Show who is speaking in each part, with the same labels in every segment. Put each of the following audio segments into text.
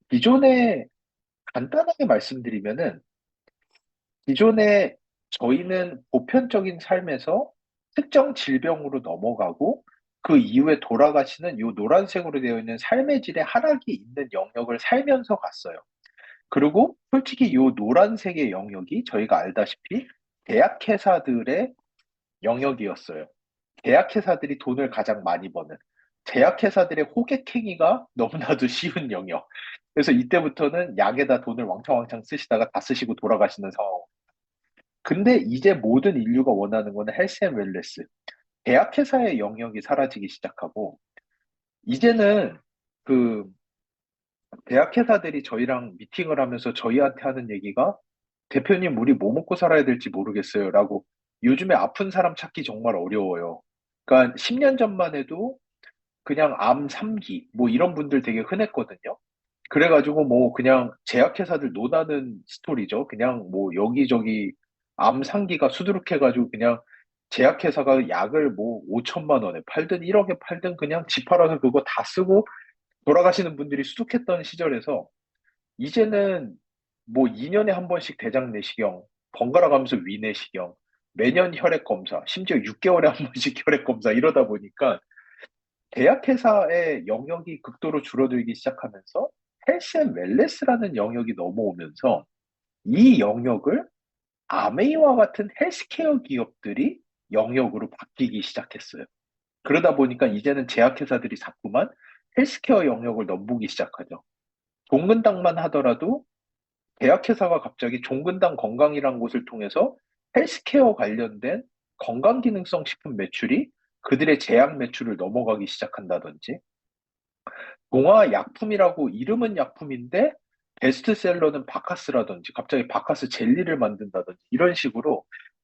Speaker 1: 기존에 간단하게 말씀드리면은 기존에 저희는 보편적인 삶에서 특정 질병으로 넘어가고 그 이후에 돌아가시는 요 노란색으로 되어 있는 삶의 질의 하락이 있는 영역을 살면서 갔어요. 그리고 솔직히 요 노란색의 영역이 저희가 알다시피 제약회사들의 영역이었어요. 제약회사들이 돈을 가장 많이 버는 제약회사들의 호객행위가 너무나도 쉬운 영역. 그래서 이때부터는 약에다 돈을 왕창왕창 쓰시다가 다 쓰시고 돌아가시는 상황. 근데 이제 모든 인류가 원하는 거는 헬스 앤 웰네스. 제약회사의 영역이 사라지기 시작하고, 이제는 그 제약회사들이 저희랑 미팅을 하면서 저희한테 하는 얘기가 대표님, 우리 뭐 먹고 살아야 될지 모르겠어요. 라고 요즘에 아픈 사람 찾기 정말 어려워요. 그러니까 10년 전만 해도 그냥 암 3기, 뭐 이런 분들 되게 흔했거든요. 그래가지고 뭐 그냥 제약회사들 논하는 스토리죠. 그냥 뭐 여기저기 암 상기가 수두룩해가지고 그냥 제약회사가 약을 뭐 5천만 원에 팔든 1억에 팔든 그냥 집 팔아서 그거 다 쓰고 돌아가시는 분들이 수두룩했던 시절에서 이제는 뭐 2년에 한 번씩 대장 내시경, 번갈아 가면서 위 내시경, 매년 혈액 검사, 심지어 6개월에 한 번씩 혈액 검사 이러다 보니까 제약회사의 영역이 극도로 줄어들기 시작하면서 헬스 앤 웰네스라는 영역이 넘어오면서 이 영역을 아메이와 같은 헬스케어 기업들이 영역으로 바뀌기 시작했어요. 그러다 보니까 이제는 제약회사들이 자꾸만 헬스케어 영역을 넘보기 시작하죠. 종근당만 하더라도 제약회사가 갑자기 종근당 건강이라는 곳을 통해서 헬스케어 관련된 건강기능성 식품 매출이 그들의 제약 매출을 넘어가기 시작한다든지, 동화 약품이라고 이름은 약품인데 베스트셀러는 바카스라든지 갑자기 바카스 젤리를 만든다든지 이런 식으로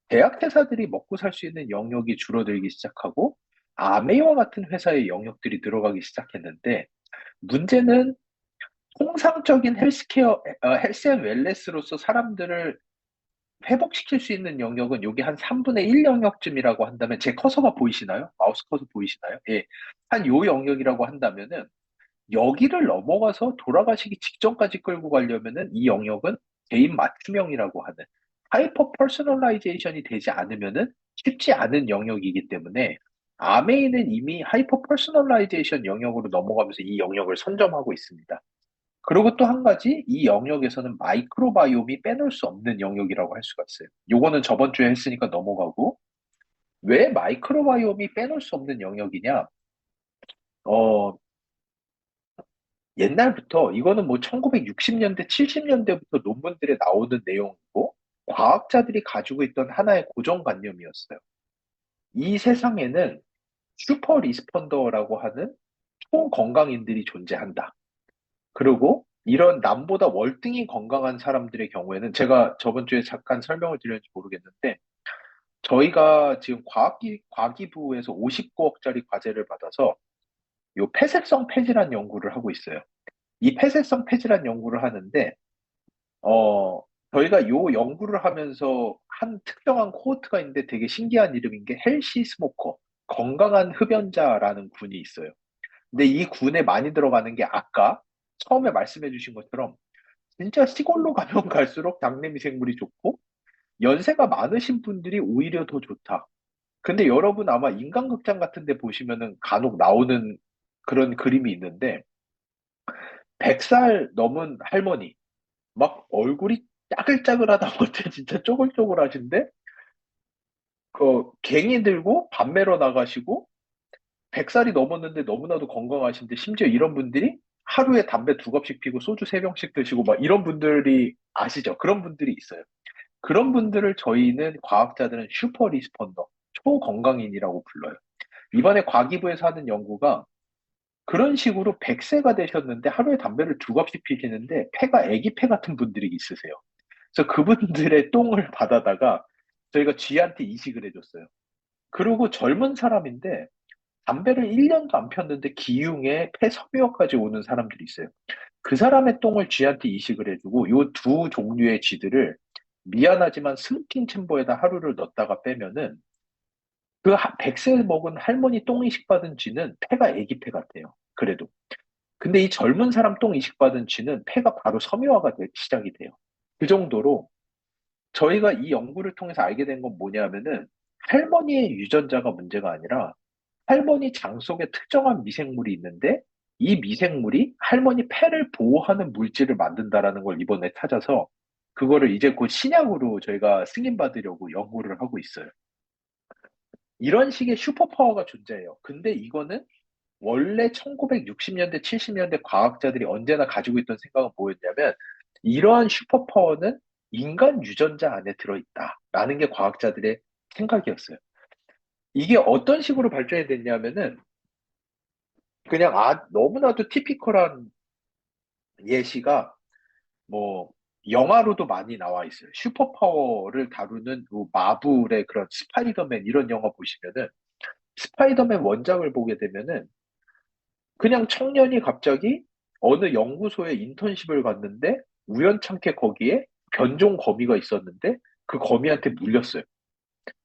Speaker 1: 제약회사들이 먹고 살 수 있는 영역이 줄어들기 시작하고 아메이와 같은 회사의 영역들이 들어가기 시작했는데 문제는 통상적인 헬스 앤 웰네스로서 사람들을 회복시킬 수 있는 영역은 여기 한 3분의 1 영역쯤이라고 한다면 제 커서가 보이시나요? 마우스 커서 보이시나요? 예. 한 요 영역이라고 한다면은 여기를 넘어가서 돌아가시기 직전까지 끌고 가려면은 이 영역은 개인 맞춤형이라고 하는 하이퍼 퍼스널라이제이션이 되지 않으면은 쉽지 않은 영역이기 때문에 아메이는 이미 하이퍼 퍼스널라이제이션 영역으로 넘어가면서 이 영역을 선점하고 있습니다. 그리고 또 한 가지 이 영역에서는 마이크로바이옴이 빼놓을 수 없는 영역이라고 할 수가 있어요. 요거는 저번 주에 했으니까 넘어가고 왜 마이크로바이옴이 빼놓을 수 없는 영역이냐? 어, 옛날부터 이거는 뭐 1960년대, 70년대부터 논문들에 나오는 내용이고 과학자들이 가지고 있던 하나의 고정관념이었어요. 이 세상에는 슈퍼 리스폰더라고 하는 초건강인들이 존재한다. 그리고 이런 남보다 월등히 건강한 사람들의 경우에는 제가 저번 주에 잠깐 설명을 드렸는지 모르겠는데 저희가 지금 과기부에서 59억짜리 과제를 받아서 요 폐쇄성 폐질환 연구를 하고 있어요. 이 폐쇄성 폐질환 연구를 하는데 어 저희가 요 연구를 하면서 한 특정한 코호트가 있는데 되게 신기한 이름인 게 헬시 스모커, 건강한 흡연자라는 군이 있어요. 근데 이 군에 많이 들어가는 게 아까 처음에 말씀해 주신 것처럼 진짜 시골로 가면 갈수록 당내 미생물이 좋고 연세가 많으신 분들이 오히려 더 좋다. 근데 여러분 아마 인간극장 같은 데 보시면은 간혹 나오는 그런 그림이 있는데 100살 넘은 할머니 막 얼굴이 짜글짜글하다 못해 진짜 쪼글쪼글하신데 괭이 들고 밥 매러 나가시고 100살이 넘었는데 너무나도 건강하신데 심지어 이런 분들이 하루에 담배 2갑씩 피고 소주 3병씩 드시고 막 이런 분들이 아시죠? 그런 분들이 있어요. 그런 분들을 저희는 과학자들은 슈퍼 리스폰더, 초건강인이라고 불러요. 이번에 과기부에서 하는 연구가 그런 식으로 100세가 되셨는데 하루에 담배를 2갑씩 피시는데 폐가 아기 폐 같은 분들이 있으세요. 그래서 그분들의 똥을 받아다가 저희가 쥐한테 이식을 해줬어요. 그리고 젊은 사람인데 담배를 1년도 안 폈는데 기흉에 폐섬유화까지 오는 사람들이 있어요. 그 사람의 똥을 쥐한테 이식을 해주고 요 두 종류의 쥐들을 미안하지만 스모킹 챔버에다 하루를 넣었다가 빼면은 그 100세 먹은 할머니 똥 이식 받은 쥐는 폐가 아기 폐 같아요. 그래도. 근데 이 젊은 사람 똥 이식받은 쥐는 폐가 바로 섬유화가 시작이 돼요. 그 정도로 저희가 이 연구를 통해서 알게 된 건 뭐냐면은 할머니의 유전자가 문제가 아니라 할머니 장 속에 특정한 미생물이 있는데 이 미생물이 할머니 폐를 보호하는 물질을 만든다라는 걸 이번에 찾아서 그거를 이제 곧 신약으로 저희가 승인받으려고 연구를 하고 있어요. 이런 식의 슈퍼파워가 존재해요. 근데 이거는 원래 1960년대, 70년대 과학자들이 언제나 가지고 있던 생각은 뭐였냐면 이러한 슈퍼파워는 인간 유전자 안에 들어있다라는 게 과학자들의 생각이었어요. 이게 어떤 식으로 발전이 됐냐면은 그냥 너무나도 티피컬한 예시가 뭐 영화로도 많이 나와 있어요. 슈퍼파워를 다루는 뭐 마블의 그런 스파이더맨 이런 영화 보시면은 스파이더맨 원작을 보게 되면은 그냥 청년이 갑자기 어느 연구소에 인턴십을 갔는데 우연찮게 거기에 변종 거미가 있었는데 그 거미한테 물렸어요.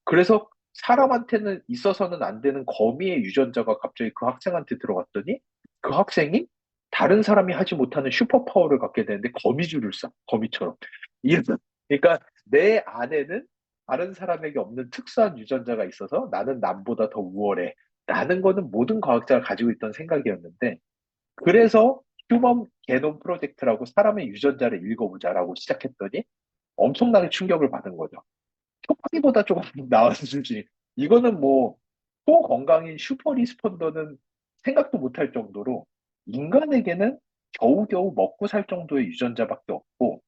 Speaker 1: 그래서 사람한테는 있어서는 안 되는 거미의 유전자가 갑자기 그 학생한테 들어갔더니 그 학생이 다른 사람이 하지 못하는 슈퍼파워를 갖게 되는데 거미줄을 쏴, 거미처럼. 이런, 그러니까 내 안에는 다른 사람에게 없는 특수한 유전자가 있어서 나는 남보다 더 우월해. 라는 거는 모든 과학자가 가지고 있던 생각이었는데 그래서 휴먼 게놈 프로젝트라고 사람의 유전자를 읽어보자라고 시작했더니 엄청나게 충격을 받은 거죠. 초파기보다 조금 나은 수준이. 이거는 뭐, 소건강인 슈퍼 리스폰더는 생각도 못할 정도로 인간에게는 겨우겨우 먹고 살 정도의 유전자밖에 없고,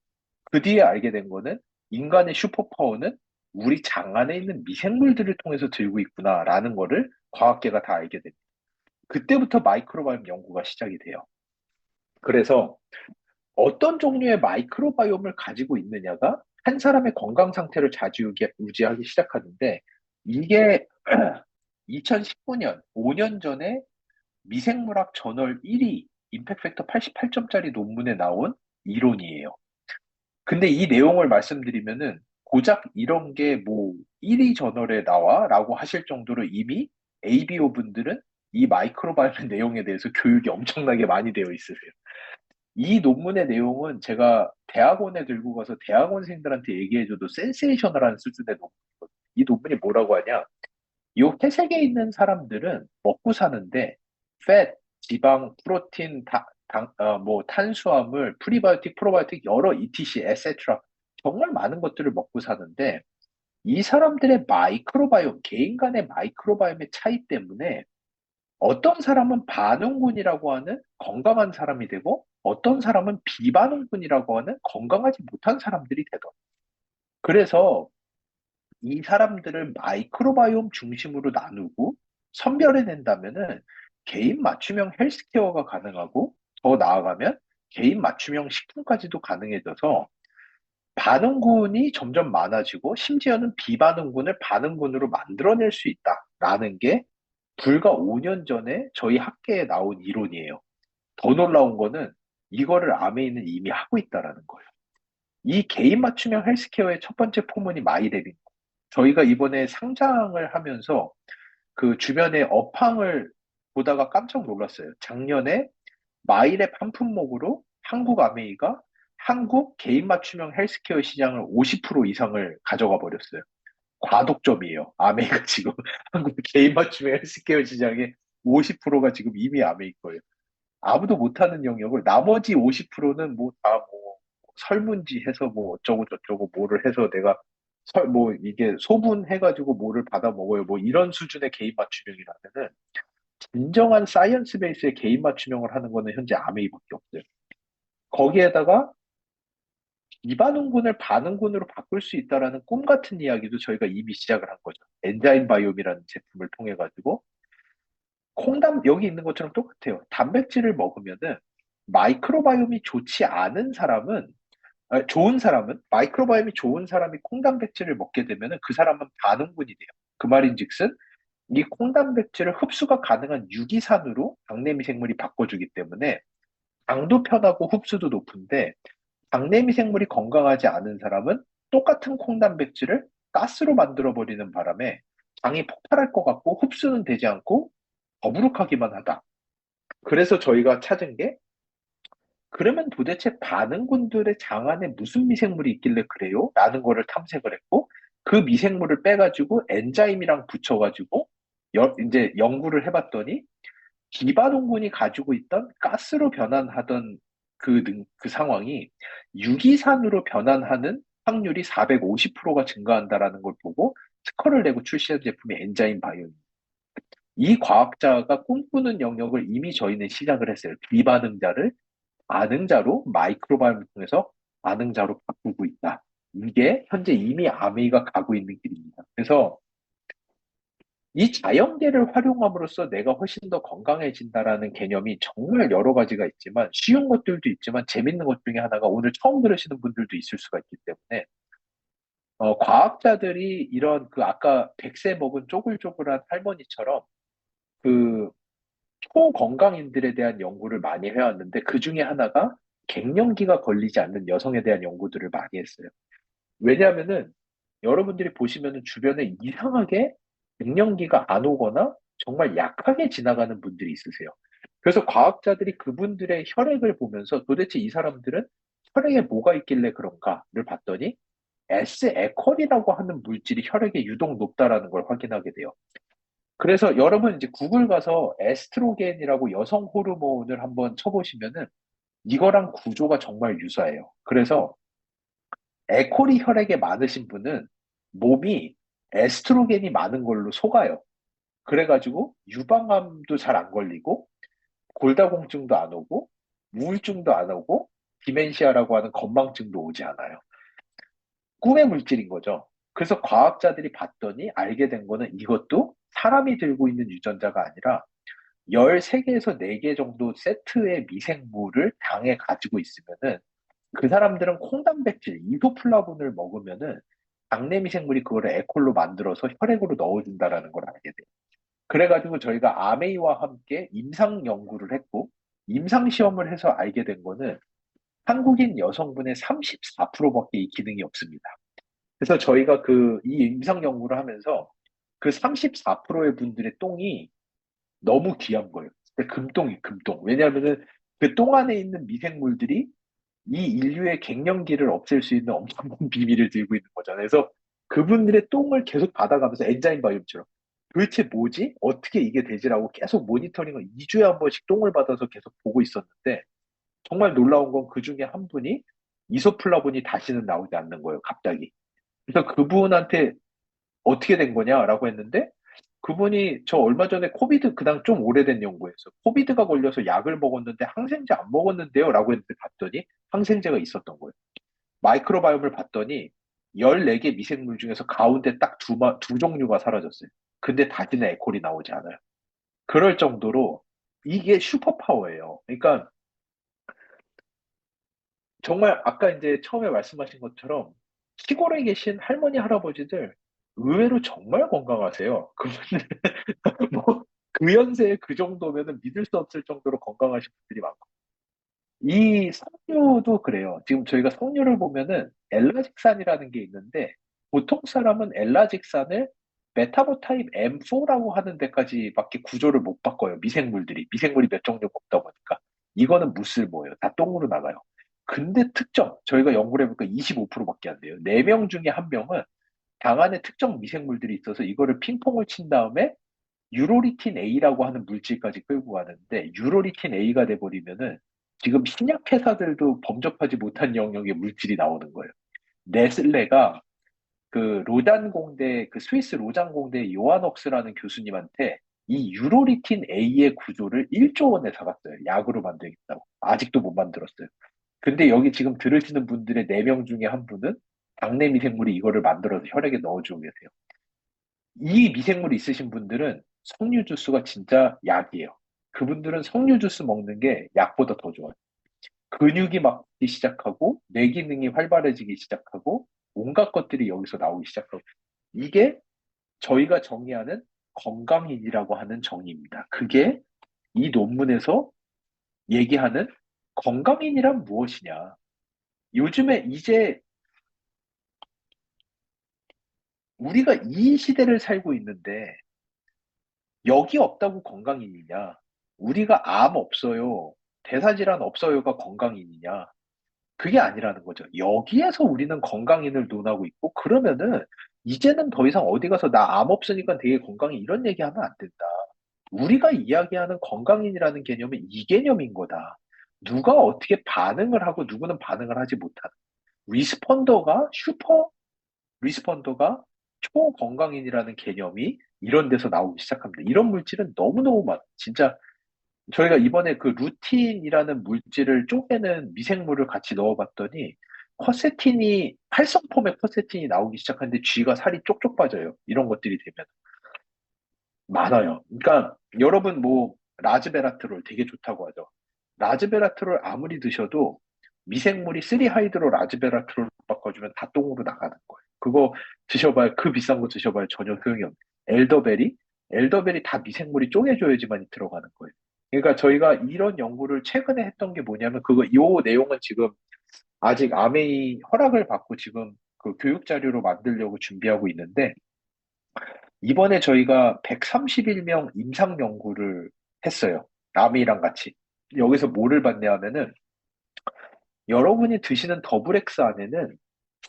Speaker 1: 그 뒤에 알게 된 거는 인간의 슈퍼파워는 우리 장 안에 있는 미생물들을 통해서 들고 있구나라는 거를 과학계가 다 알게 됩니다. 그때부터 마이크로바이옴 연구가 시작이 돼요. 그래서 어떤 종류의 마이크로바이옴을 가지고 있느냐가 한 사람의 건강 상태를 좌지우지하기 시작하는데 이게 2019년, 5년 전에 미생물학 저널 1위 임팩 팩터 88점짜리 논문에 나온 이론이에요. 근데 이 내용을 말씀드리면은 고작 이런 게 뭐 1위 저널에 나와라고 하실 정도로 이미 ABO 분들은 이 마이크로바이옴 내용에 대해서 교육이 엄청나게 많이 되어 있으세요. 이 논문의 내용은 제가 대학원에 들고 가서 대학원생들한테 얘기해줘도 센세이셔널한 수준의 논문이거든요. 이 논문이 뭐라고 하냐? 이 회색에 있는 사람들은 먹고 사는데, 팻, 지방, 프로틴, 뭐 탄수화물, 프리바이오틱, 프로바이오틱, 여러 ETC, etc. 정말 많은 것들을 먹고 사는데, 이 사람들의 마이크로바이옴, 개인 간의 마이크로바이옴의 차이 때문에 어떤 사람은 반응군이라고 하는 건강한 사람이 되고 어떤 사람은 비반응군이라고 하는 건강하지 못한 사람들이 되더. 그래서 이 사람들을 마이크로바이옴 중심으로 나누고 선별해낸다면은 개인 맞춤형 헬스케어가 가능하고 더 나아가면 개인 맞춤형 식품까지도 가능해져서 반응군이 점점 많아지고 심지어는 비반응군을 반응군으로 만들어낼 수 있다라는 게 불과 5년 전에 저희 학계에 나온 이론이에요. 더 놀라운 거는 이거를 아메이는 이미 하고 있다라는 거예요. 이 개인 맞춤형 헬스케어의 첫 번째 포문이 마이랩입니다. 저희가 이번에 상장을 하면서 그 주변에 업황을 보다가 깜짝 놀랐어요. 작년에 마이랩 한 품목으로 한국 아메이가 한국 개인 맞춤형 헬스케어 시장을 50% 이상을 가져가 버렸어요. 과독점이에요. 아메이가 지금 한국 개인 맞춤형 헬스케어 시장의 50%가 지금 이미 아메이 거예요. 아무도 못하는 영역을 나머지 50%는 뭐 다 뭐 설문지 해서 뭐 어쩌고 저쩌고 뭐를 해서 내가 뭐 이게 소분해가지고 뭐를 받아 먹어요. 뭐 이런 수준의 개인 맞춤형이라면은 진정한 사이언스 베이스의 개인 맞춤형을 하는 거는 현재 아메이밖에 없어요. 거기에다가 비반응군을 반응군으로 바꿀 수 있다라는 꿈 같은 이야기도 저희가 이미 시작을 한 거죠. 엔자임 바이옴이라는 제품을 통해 가지고 콩담 여기 있는 것처럼 똑같아요. 단백질을 먹으면은 마이크로바이옴이 좋지 않은 사람은 좋은 사람은 마이크로바이옴이 좋은 사람이 콩단백질을 먹게 되면은 그 사람은 반응군이 돼요. 그 말인즉슨 이 콩단백질을 흡수가 가능한 유기산으로 당내 미생물이 바꿔주기 때문에 당도 편하고 흡수도 높은데 당내 미생물이 건강하지 않은 사람은 똑같은 콩단백질을 가스로 만들어 버리는 바람에 장이 폭발할 것 같고 흡수는 되지 않고 더부룩하기만 하다. 그래서 저희가 찾은 게 그러면 도대체 반응군들의 장안에 무슨 미생물이 있길래 그래요? 라는 거를 탐색을 했고 그 미생물을 빼가지고 엔자임이랑 붙여가지고 이제 연구를 해봤더니 기반홍군이 가지고 있던 가스로 변환하던 그 상황이 유기산으로 변환하는 확률이 450%가 증가한다라는 걸 보고 특허를 내고 출시한 제품이 엔자임 바이오. 이 과학자가 꿈꾸는 영역을 이미 저희는 시작을 했어요. 비반응자를 반응자로 마이크로바이옴을 통해서 반응자로 바꾸고 있다. 이게 현재 이미 아메이가 가고 있는 길입니다. 그래서 이 자연계를 활용함으로써 내가 훨씬 더 건강해진다라는 개념이 정말 여러 가지가 있지만 쉬운 것들도 있지만 재밌는 것 중에 하나가 오늘 처음 들으시는 분들도 있을 수가 있기 때문에 과학자들이 이런 그 아까 백세 먹은 쪼글쪼글한 할머니처럼 그 초건강인들에 대한 연구를 많이 해왔는데 그 중에 하나가 갱년기가 걸리지 않는 여성에 대한 연구들을 많이 했어요. 왜냐하면은 여러분들이 보시면은 주변에 이상하게 갱년기가 안 오거나 정말 약하게 지나가는 분들이 있으세요. 그래서 과학자들이 그분들의 혈액을 보면서 도대체 이 사람들은 혈액에 뭐가 있길래 그런가를 봤더니 S에콜이라고 하는 물질이 혈액에 유독 높다라는 걸 확인하게 돼요. 그래서 여러분 이제 구글 가서 에스트로겐이라고 여성 호르몬을 한번 쳐보시면은 이거랑 구조가 정말 유사해요. 그래서 에콜이 혈액에 많으신 분은 몸이 에스트로겐이 많은 걸로 속아요. 그래가지고 유방암도 잘 안 걸리고 골다공증도 안 오고 우울증도 안 오고 디멘시아라고 하는 건망증도 오지 않아요. 꿈의 물질인 거죠. 그래서 과학자들이 봤더니 알게 된 거는 이것도 사람이 들고 있는 유전자가 아니라 13개에서 4개 정도 세트의 미생물을 당에 가지고 있으면은 그 사람들은 콩단백질, 이소플라본을 먹으면은 당내 미생물이 그거를 에콜로 만들어서 혈액으로 넣어준다라는 걸 알게 돼요. 그래가지고 저희가 아메이와 함께 임상 연구를 했고, 임상 시험을 해서 알게 된 거는 한국인 여성분의 34%밖에 이 기능이 없습니다. 그래서 저희가 이 임상 연구를 하면서 그 34%의 분들의 똥이 너무 귀한 거예요. 근데 금똥이 금똥. 왜냐하면은 그 똥 안에 있는 미생물들이 이 인류의 갱년기를 없앨 수 있는 엄청난 비밀을 들고 있는 거잖아요. 그래서 그분들의 똥을 계속 받아가면서 엔자임 바이옴처럼 도대체 뭐지? 어떻게 이게 되지라고 계속 모니터링을 2주에 한 번씩 똥을 받아서 계속 보고 있었는데 정말 놀라운 건 그 중에 한 분이 이소플라본이 다시는 나오지 않는 거예요, 갑자기. 그래서 그분한테 어떻게 된 거냐라고 했는데 그분이 저 얼마 전에 코비드 그당 좀 오래된 연구였어. 코비드가 걸려서 약을 먹었는데 항생제 안 먹었는데요? 라고 했는데 봤더니 항생제가 있었던 거예요. 마이크로바이옴을 봤더니 14개 미생물 중에서 가운데 딱 두 종류가 사라졌어요. 근데 다시는 에콜이 나오지 않아요. 그럴 정도로 이게 슈퍼파워예요. 그러니까 정말 아까 이제 처음에 말씀하신 것처럼 시골에 계신 할머니, 할아버지들 의외로 정말 건강하세요. 그분들 뭐 그 연세에 그 정도면은 믿을 수 없을 정도로 건강하신 분들이 많고. 이 석류도 그래요. 지금 저희가 석류를 보면은 엘라직산이라는 게 있는데 보통 사람은 엘라직산을 메타보타입 M4라고 하는 데까지밖에 구조를 못 바꿔요. 미생물이 몇 종류 없다 보니까 이거는 무쓸모예요. 다 똥으로 나가요. 근데 저희가 연구를 해보니까 25%밖에 안 돼요. 4명 중에 1명은 당 안에 특정 미생물들이 있어서 이거를 핑퐁을 친 다음에 유로리틴 A라고 하는 물질까지 끌고 가는데 유로리틴 A가 돼버리면은 지금 신약 회사들도 범접하지 못한 영역의 물질이 나오는 거예요. 네슬레가 그 로잔 공대 그 스위스 로잔 공대 요한옥스라는 교수님한테 이 유로리틴 A의 구조를 1조 원에 사갔어요. 약으로 만들겠다고. 아직도 못 만들었어요. 근데 여기 지금 들으시는 분들의 4명 중에 한 분은 당내 미생물이 이거를 만들어서 혈액에 넣어주고 계세요. 이 미생물이 있으신 분들은 석류 주스가 진짜 약이에요. 그분들은 석류 주스 먹는 게 약보다 더 좋아요. 근육이 막 붙기 시작하고, 뇌 기능이 활발해지기 시작하고, 온갖 것들이 여기서 나오기 시작하고. 이게 저희가 정의하는 건강인이라고 하는 정의입니다. 그게 이 논문에서 얘기하는 건강인이란 무엇이냐. 요즘에 이제 우리가 이 시대를 살고 있는데, 여기 없다고 건강인이냐? 우리가 암 없어요. 대사질환 없어요가 건강인이냐? 그게 아니라는 거죠. 여기에서 우리는 건강인을 논하고 있고, 그러면은, 이제는 더 이상 어디 가서 나 암 없으니까 되게 건강해 이런 얘기하면 안 된다. 우리가 이야기하는 건강인이라는 개념은 이 개념인 거다. 누가 어떻게 반응을 하고 누구는 반응을 하지 못하는. 리스폰더가 슈퍼 리스폰더가 초건강인이라는 개념이 이런 데서 나오기 시작합니다. 이런 물질은 너무너무 많아. 진짜 저희가 이번에 그 루틴이라는 물질을 쪼개는 미생물을 같이 넣어봤더니 커세틴이 활성폼의 커세틴이 나오기 시작하는데 쥐가 살이 쪽쪽 빠져요. 이런 것들이 되면 많아요. 그러니까 여러분 뭐 라즈베라트롤 되게 좋다고 하죠. 라즈베라트롤 아무리 드셔도 미생물이 3하이드로 라즈베라트롤 바꿔주면 다 똥으로 나가는 거예요. 그거 드셔봐야 그 비싼 거 드셔봐야 전혀 소용이 없는. 엘더베리 엘더베리 다 미생물이 쪼개줘야지만 들어가는 거예요. 그러니까 저희가 이런 연구를 최근에 했던 게 뭐냐면 그거 요 내용은 지금 아직 아메이 허락을 받고 지금 그 교육 자료로 만들려고 준비하고 있는데 이번에 저희가 131명 임상 연구를 했어요. 남이랑 같이. 여기서 뭐를 봤냐 하면은 여러분이 드시는 더블엑스 안에는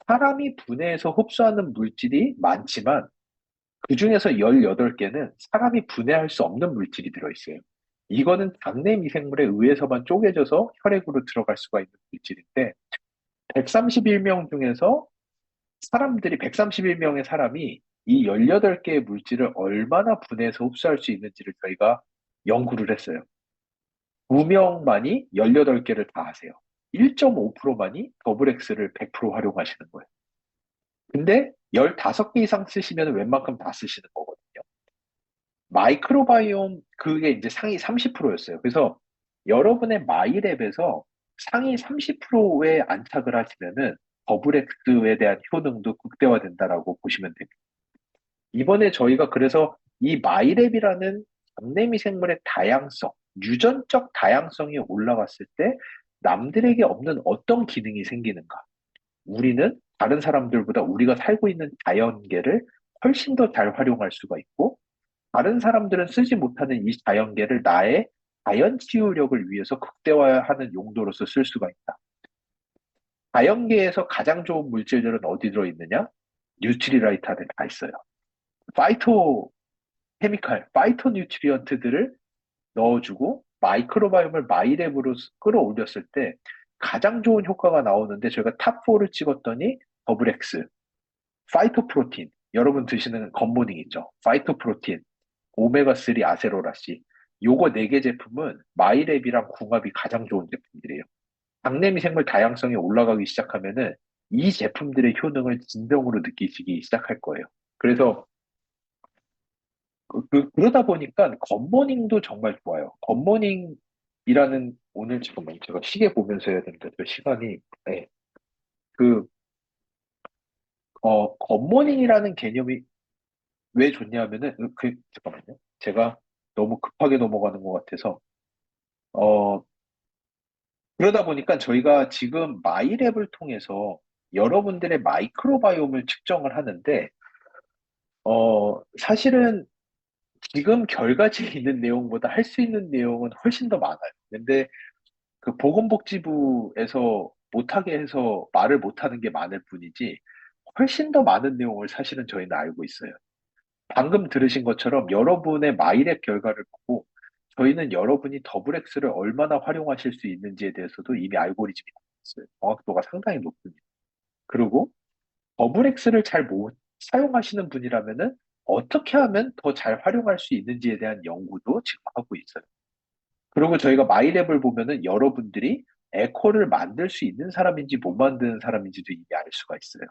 Speaker 1: 사람이 분해해서 흡수하는 물질이 많지만 그중에서 18개는 사람이 분해할 수 없는 물질이 들어있어요. 이거는 장내 미생물에 의해서만 쪼개져서 혈액으로 들어갈 수가 있는 물질인데 131명 중에서 131명의 사람이 이 18개의 물질을 얼마나 분해해서 흡수할 수 있는지를 저희가 연구를 했어요. 9명만이 18개를 다 하세요. 1.5%만이 더블 X를 100% 활용하시는 거예요. 근데 15개 이상 쓰시면 웬만큼 다 쓰시는 거거든요. 마이크로바이옴, 그게 이제 상위 30%였어요. 그래서 여러분의 마이랩에서 상위 30%에 안착을 하시면은 더블 X에 대한 효능도 극대화된다라고 보시면 됩니다. 이번에 저희가 그래서 이 마이랩이라는 잡내미 생물의 다양성, 유전적 다양성이 올라갔을 때 남들에게 없는 어떤 기능이 생기는가? 우리는 다른 사람들보다 우리가 살고 있는 자연계를 훨씬 더 잘 활용할 수가 있고, 다른 사람들은 쓰지 못하는 이 자연계를 나의 자연 치유력을 위해서 극대화하는 용도로서 쓸 수가 있다. 자연계에서 가장 좋은 물질들은 어디 들어있느냐? 뉴트리라이트 안에 다 있어요. 파이토 파이토 뉴트리언트들을 넣어주고 마이크로바이옴을 마이랩으로 끌어올렸을 때 가장 좋은 효과가 나오는데 저희가 탑4를 찍었더니 더블엑스, 파이토프로틴, 여러분 드시는 겉모닝 있죠? 파이토프로틴, 오메가3 아세로라씨, 요거 4개 제품은 마이랩이랑 궁합이 가장 좋은 제품들이에요. 박내미생물 다양성이 올라가기 시작하면은 이 제품들의 효능을 진정으로 느끼시기 시작할 거예요. 그래서 그러다 보니까 겉모닝도 정말 좋아요. 겉모닝이라는 오늘 잠깐만 제가 시계 보면서 해야 되는데 저 시간이 네. 그 겉모닝이라는 개념이 왜 좋냐면은 잠깐만요. 제가 너무 급하게 넘어가는 것 같아서 어 그러다 보니까 저희가 지금 마이랩을 통해서 여러분들의 마이크로바이옴을 측정을 하는데 사실은 지금 결과지에 있는 내용보다 할 수 있는 내용은 훨씬 더 많아요. 근데 그 보건복지부에서 못하게 해서 말을 못하는 게 많을 뿐이지 훨씬 더 많은 내용을 사실은 저희는 알고 있어요. 방금 들으신 것처럼 여러분의 마이랩 결과를 보고 저희는 여러분이 더블엑스를 얼마나 활용하실 수 있는지에 대해서도 이미 알고리즘이 나왔어요. 정확도가 상당히 높습니다. 그리고 더블엑스를 잘 못 사용하시는 분이라면은 어떻게 하면 더 잘 활용할 수 있는지에 대한 연구도 지금 하고 있어요. 그리고 저희가 마이랩을 보면은 여러분들이 에코를 만들 수 있는 사람인지 못 만드는 사람인지도 이미 알 수가 있어요.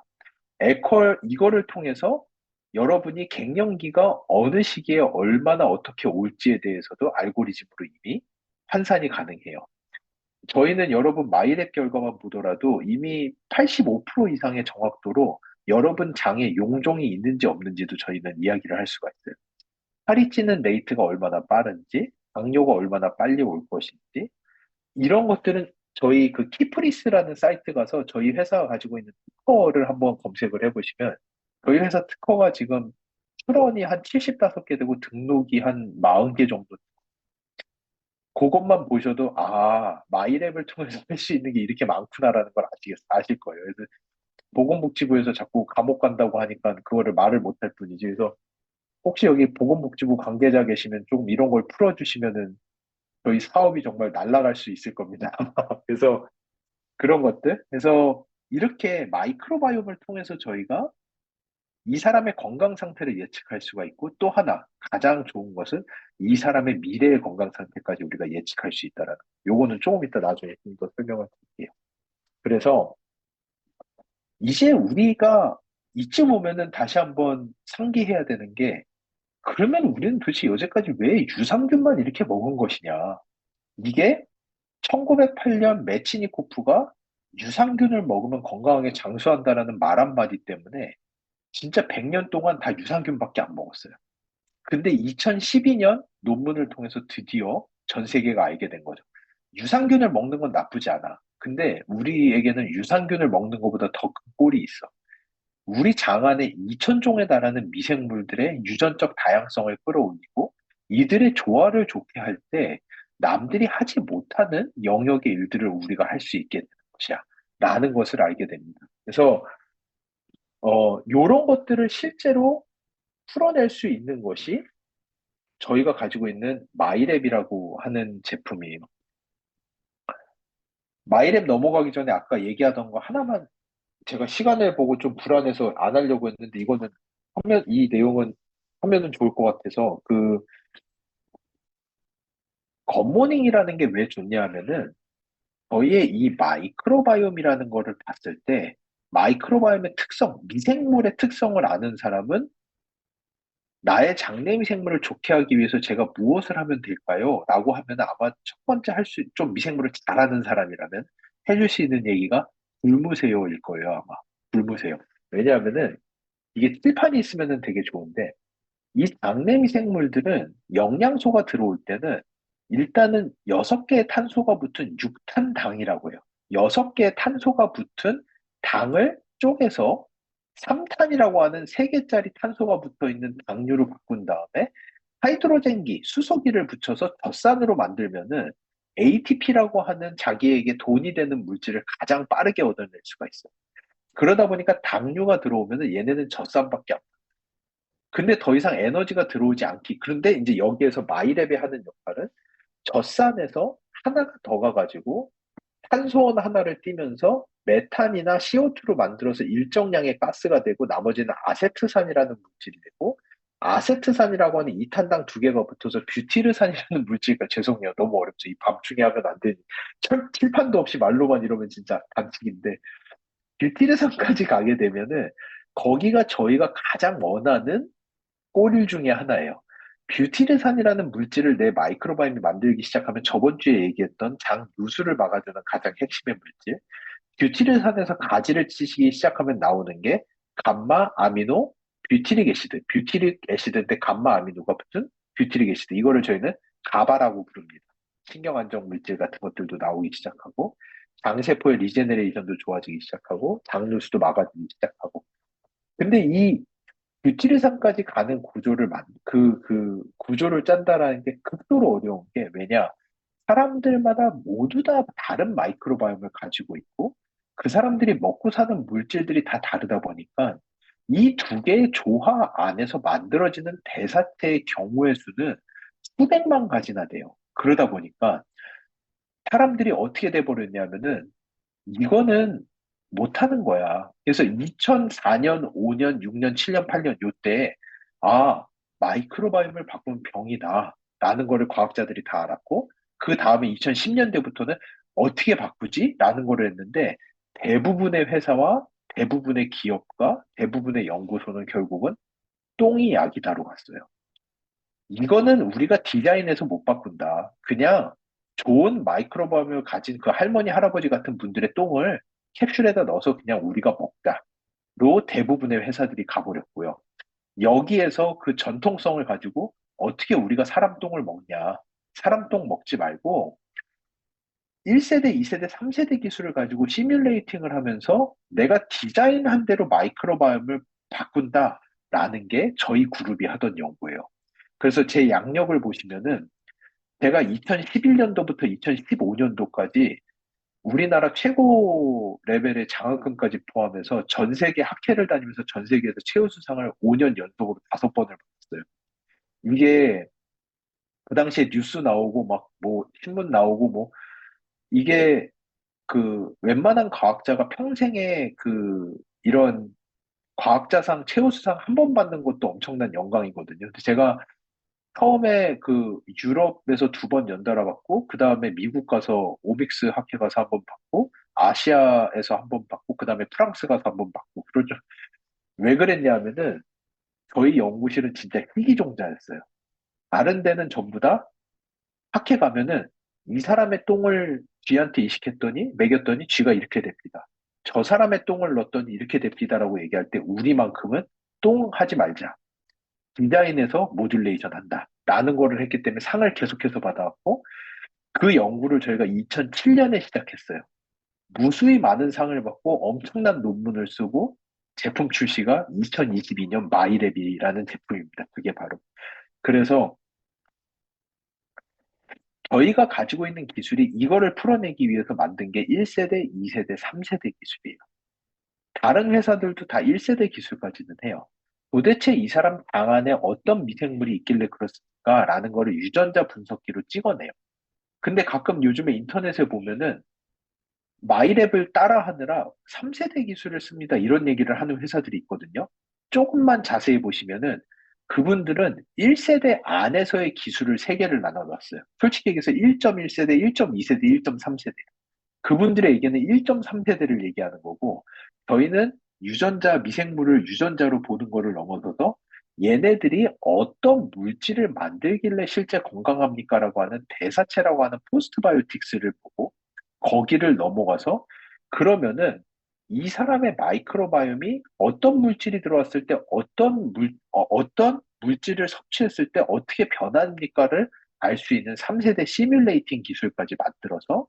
Speaker 1: 이거를 통해서 여러분이 갱년기가 어느 시기에 얼마나 어떻게 올지에 대해서도 알고리즘으로 이미 환산이 가능해요. 저희는 여러분 마이랩 결과만 보더라도 이미 85% 이상의 정확도로 여러분 장에 용종이 있는지 없는지도 저희는 이야기를 할 수가 있어요. 살이 찌는 레이트가 얼마나 빠른지, 당뇨가 얼마나 빨리 올 것인지, 이런 것들은 저희 그 키프리스라는 사이트 가서 저희 회사가 가지고 있는 특허를 한번 검색을 해보시면 저희 회사 특허가 지금 출원이 한 75개 되고 등록이 한 40개 정도. 그것만 보셔도, 아, 마이랩을 통해서 할 수 있는 게 이렇게 많구나라는 걸 아실 거예요. 그래서 보건복지부에서 자꾸 감옥 간다고 하니까 그거를 말을 못 할 뿐이지. 그래서 혹시 여기 보건복지부 관계자 계시면 좀 이런 걸 풀어주시면은 저희 사업이 정말 날아갈 수 있을 겁니다. 그래서 그런 것들. 그래서 이렇게 마이크로바이옴을 통해서 저희가 이 사람의 건강 상태를 예측할 수가 있고 또 하나 가장 좋은 것은 이 사람의 미래의 건강 상태까지 우리가 예측할 수 있다라는 거. 요거는 조금 이따 나중에 좀 더 설명을 드릴게요. 그래서 이제 우리가 이쯤 오면은 다시 한번 상기해야 되는 게 그러면 우리는 도대체 여태까지 왜 유산균만 이렇게 먹은 것이냐. 이게 1908년 메치니코프가 유산균을 먹으면 건강하게 장수한다라는 말 한마디 때문에 진짜 100년 동안 다 유산균밖에 안 먹었어요. 근데 2012년 논문을 통해서 드디어 전 세계가 알게 된 거죠. 유산균을 먹는 건 나쁘지 않아. 근데 우리에게는 유산균을 먹는 것보다 더 큰 꼴이 있어. 우리 장 안에 2,000종에 달하는 미생물들의 유전적 다양성을 끌어올리고 이들의 조화를 좋게 할 때 남들이 하지 못하는 영역의 일들을 우리가 할 수 있게 되는 것이야. 라는 것을 알게 됩니다. 그래서 요런 것들을 실제로 풀어낼 수 있는 것이 저희가 가지고 있는 마이랩이라고 하는 제품이에요. 마이랩 넘어가기 전에 아까 얘기하던 거 하나만 제가 시간을 보고 좀 불안해서 안 하려고 했는데 이 내용은 하면은 좋을 것 같아서 굿모닝이라는 게 왜 좋냐 하면은 저희의 이 마이크로바이옴이라는 거를 봤을 때 마이크로바이옴의 특성, 미생물의 특성을 아는 사람은 나의 장내 미생물을 좋게 하기 위해서 제가 무엇을 하면 될까요? 라고 하면 아마 첫 번째 좀 미생물을 잘하는 사람이라면 해줄 수 있는 얘기가 굶으세요일 거예요, 아마. 굶으세요. 왜냐하면은 이게 칠판이 있으면은 되게 좋은데 이 장내 미생물들은 영양소가 들어올 때는 일단은 6개의 탄소가 붙은 육탄당이라고 해요. 6개의 탄소가 붙은 당을 쪼개서 3탄이라고 하는 3개짜리 탄소가 붙어 있는 당류로 바꾼 다음에 하이드로젠기, 수소기를 붙여서 젖산으로 만들면은 ATP라고 하는 자기에게 돈이 되는 물질을 가장 빠르게 얻어낼 수가 있어요. 그러다 보니까 당류가 들어오면은 얘네는 젖산밖에 안 근데 더 이상 에너지가 들어오지 않기. 그런데 이제 여기에서 마이랩이 하는 역할은 젖산에서 하나가 더 가가지고 탄소원 하나를 띠면서 메탄이나 CO2로 만들어서 일정량의 가스가 되고 나머지는 아세트산이라는 물질이 되고 아세트산이라고 하는 이탄당 2개가 붙어서 뷰티르산이라는 물질과 죄송해요. 너무 어렵죠. 이 밤중에 하면 안 되니. 칠판도 없이 말로만 이러면 진짜 단식인데 뷰티르산까지 가게 되면은 거기가 저희가 가장 원하는 꼬리 중에 하나예요. 뷰티르산이라는 물질을 내 마이크로바이옴이 만들기 시작하면 저번 주에 얘기했던 장 누수를 막아주는 가장 핵심의 물질. 뷰티르산에서 가지를 치기 시작하면 나오는 게 감마 아미노 뷰티릭 애시드. 뷰티릭 애시드인데 감마 아미노가 붙은 뷰티릭 애시드. 이거를 저희는 가바라고 부릅니다. 신경 안정 물질 같은 것들도 나오기 시작하고 장세포의 리제네레이션도 좋아지기 시작하고 장누수도 막아주기 시작하고 근데 이 뷰티리산까지 가는 그 구조를 짠다라는 게 극도로 어려운 게 왜냐? 사람들마다 모두 다 다른 마이크로바이옴을 가지고 있고 그 사람들이 먹고 사는 물질들이 다 다르다 보니까 이 2개의 조화 안에서 만들어지는 대사체의 경우의 수는 수백만 가지나 돼요. 그러다 보니까 사람들이 어떻게 돼버렸냐면은 이거는 못하는 거야. 그래서 2004년, 5년, 6년, 7년, 8년 요때 마이크로바이옴을 바꾸는 병이다. 라는 거를 과학자들이 다 알았고 그 다음에 2010년대부터는 어떻게 바꾸지? 라는 거를 했는데 대부분의 회사와 대부분의 기업과 대부분의 연구소는 결국은 똥이 약이다로 갔어요. 이거는 우리가 디자인해서 못 바꾼다. 그냥 좋은 마이크로바이옴을 가진 그 할머니, 할아버지 같은 분들의 똥을 캡슐에다 넣어서 그냥 우리가 먹다로 대부분의 회사들이 가버렸고요. 여기에서 그 전통성을 가지고 어떻게 우리가 사람 똥을 먹냐. 사람 똥 먹지 말고 1세대, 2세대, 3세대 기술을 가지고 시뮬레이팅을 하면서 내가 디자인한 대로 마이크로바이옴을 바꾼다라는 게 저희 그룹이 하던 연구예요. 그래서 제 양력을 보시면은 제가 2011년도부터 2015년도까지 우리나라 최고 레벨의 장학금까지 포함해서 전 세계 학회를 다니면서 전 세계에서 최우수상을 5년 연속으로 5번을 받았어요. 이게 그 당시에 뉴스 나오고 막 뭐 신문 나오고 뭐 이게 그 웬만한 과학자가 평생에 그 이런 과학자상 최우수상 한 번 받는 것도 엄청난 영광이거든요. 근데 제가 처음에 그 유럽에서 2번 연달아 받고, 그 다음에 미국 가서 오믹스 학회 가서 한 번 받고, 아시아에서 한 번 받고, 그 다음에 프랑스 가서 한 번 받고, 그러죠. 왜 그랬냐면은 저희 연구실은 진짜 희귀종자였어요. 다른 데는 전부 다 학회 가면은 이 사람의 똥을 쥐한테 이식했더니, 먹였더니 쥐가 이렇게 됩니다. 저 사람의 똥을 넣었더니 이렇게 됩니다라고 얘기할 때 우리만큼은 똥 하지 말자. 디자인에서 모듈레이션 한다. 라는 거를 했기 때문에 상을 계속해서 받아왔고, 그 연구를 저희가 2007년에 시작했어요. 무수히 많은 상을 받고 엄청난 논문을 쓰고 제품 출시가 2022년 마이랩이라는 제품입니다. 그게 바로. 그래서 저희가 가지고 있는 기술이 이거를 풀어내기 위해서 만든 게 1세대, 2세대, 3세대 기술이에요. 다른 회사들도 다 1세대 기술까지는 해요. 도대체 이 사람 당 안에 어떤 미생물이 있길래 그렇을까라는 거를 유전자 분석기로 찍어내요. 근데 가끔 요즘에 인터넷에 보면은 마이랩을 따라하느라 3세대 기술을 씁니다. 이런 얘기를 하는 회사들이 있거든요. 조금만 자세히 보시면은 그분들은 1세대 안에서의 기술을 3개를 나눠놨어요. 솔직히 얘기해서 1.1세대, 1.2세대, 1.3세대. 그분들에게는 1.3세대를 얘기하는 거고, 저희는 유전자, 미생물을 유전자로 보는 거를 넘어서서 얘네들이 어떤 물질을 만들길래 실제 건강합니까라고 하는 대사체라고 하는 포스트바이오틱스를 보고 거기를 넘어가서 그러면은 이 사람의 마이크로바이옴이 어떤 물질이 들어왔을 때 어떤 물질을 섭취했을 때 어떻게 변합니까를 알 수 있는 3세대 시뮬레이팅 기술까지 만들어서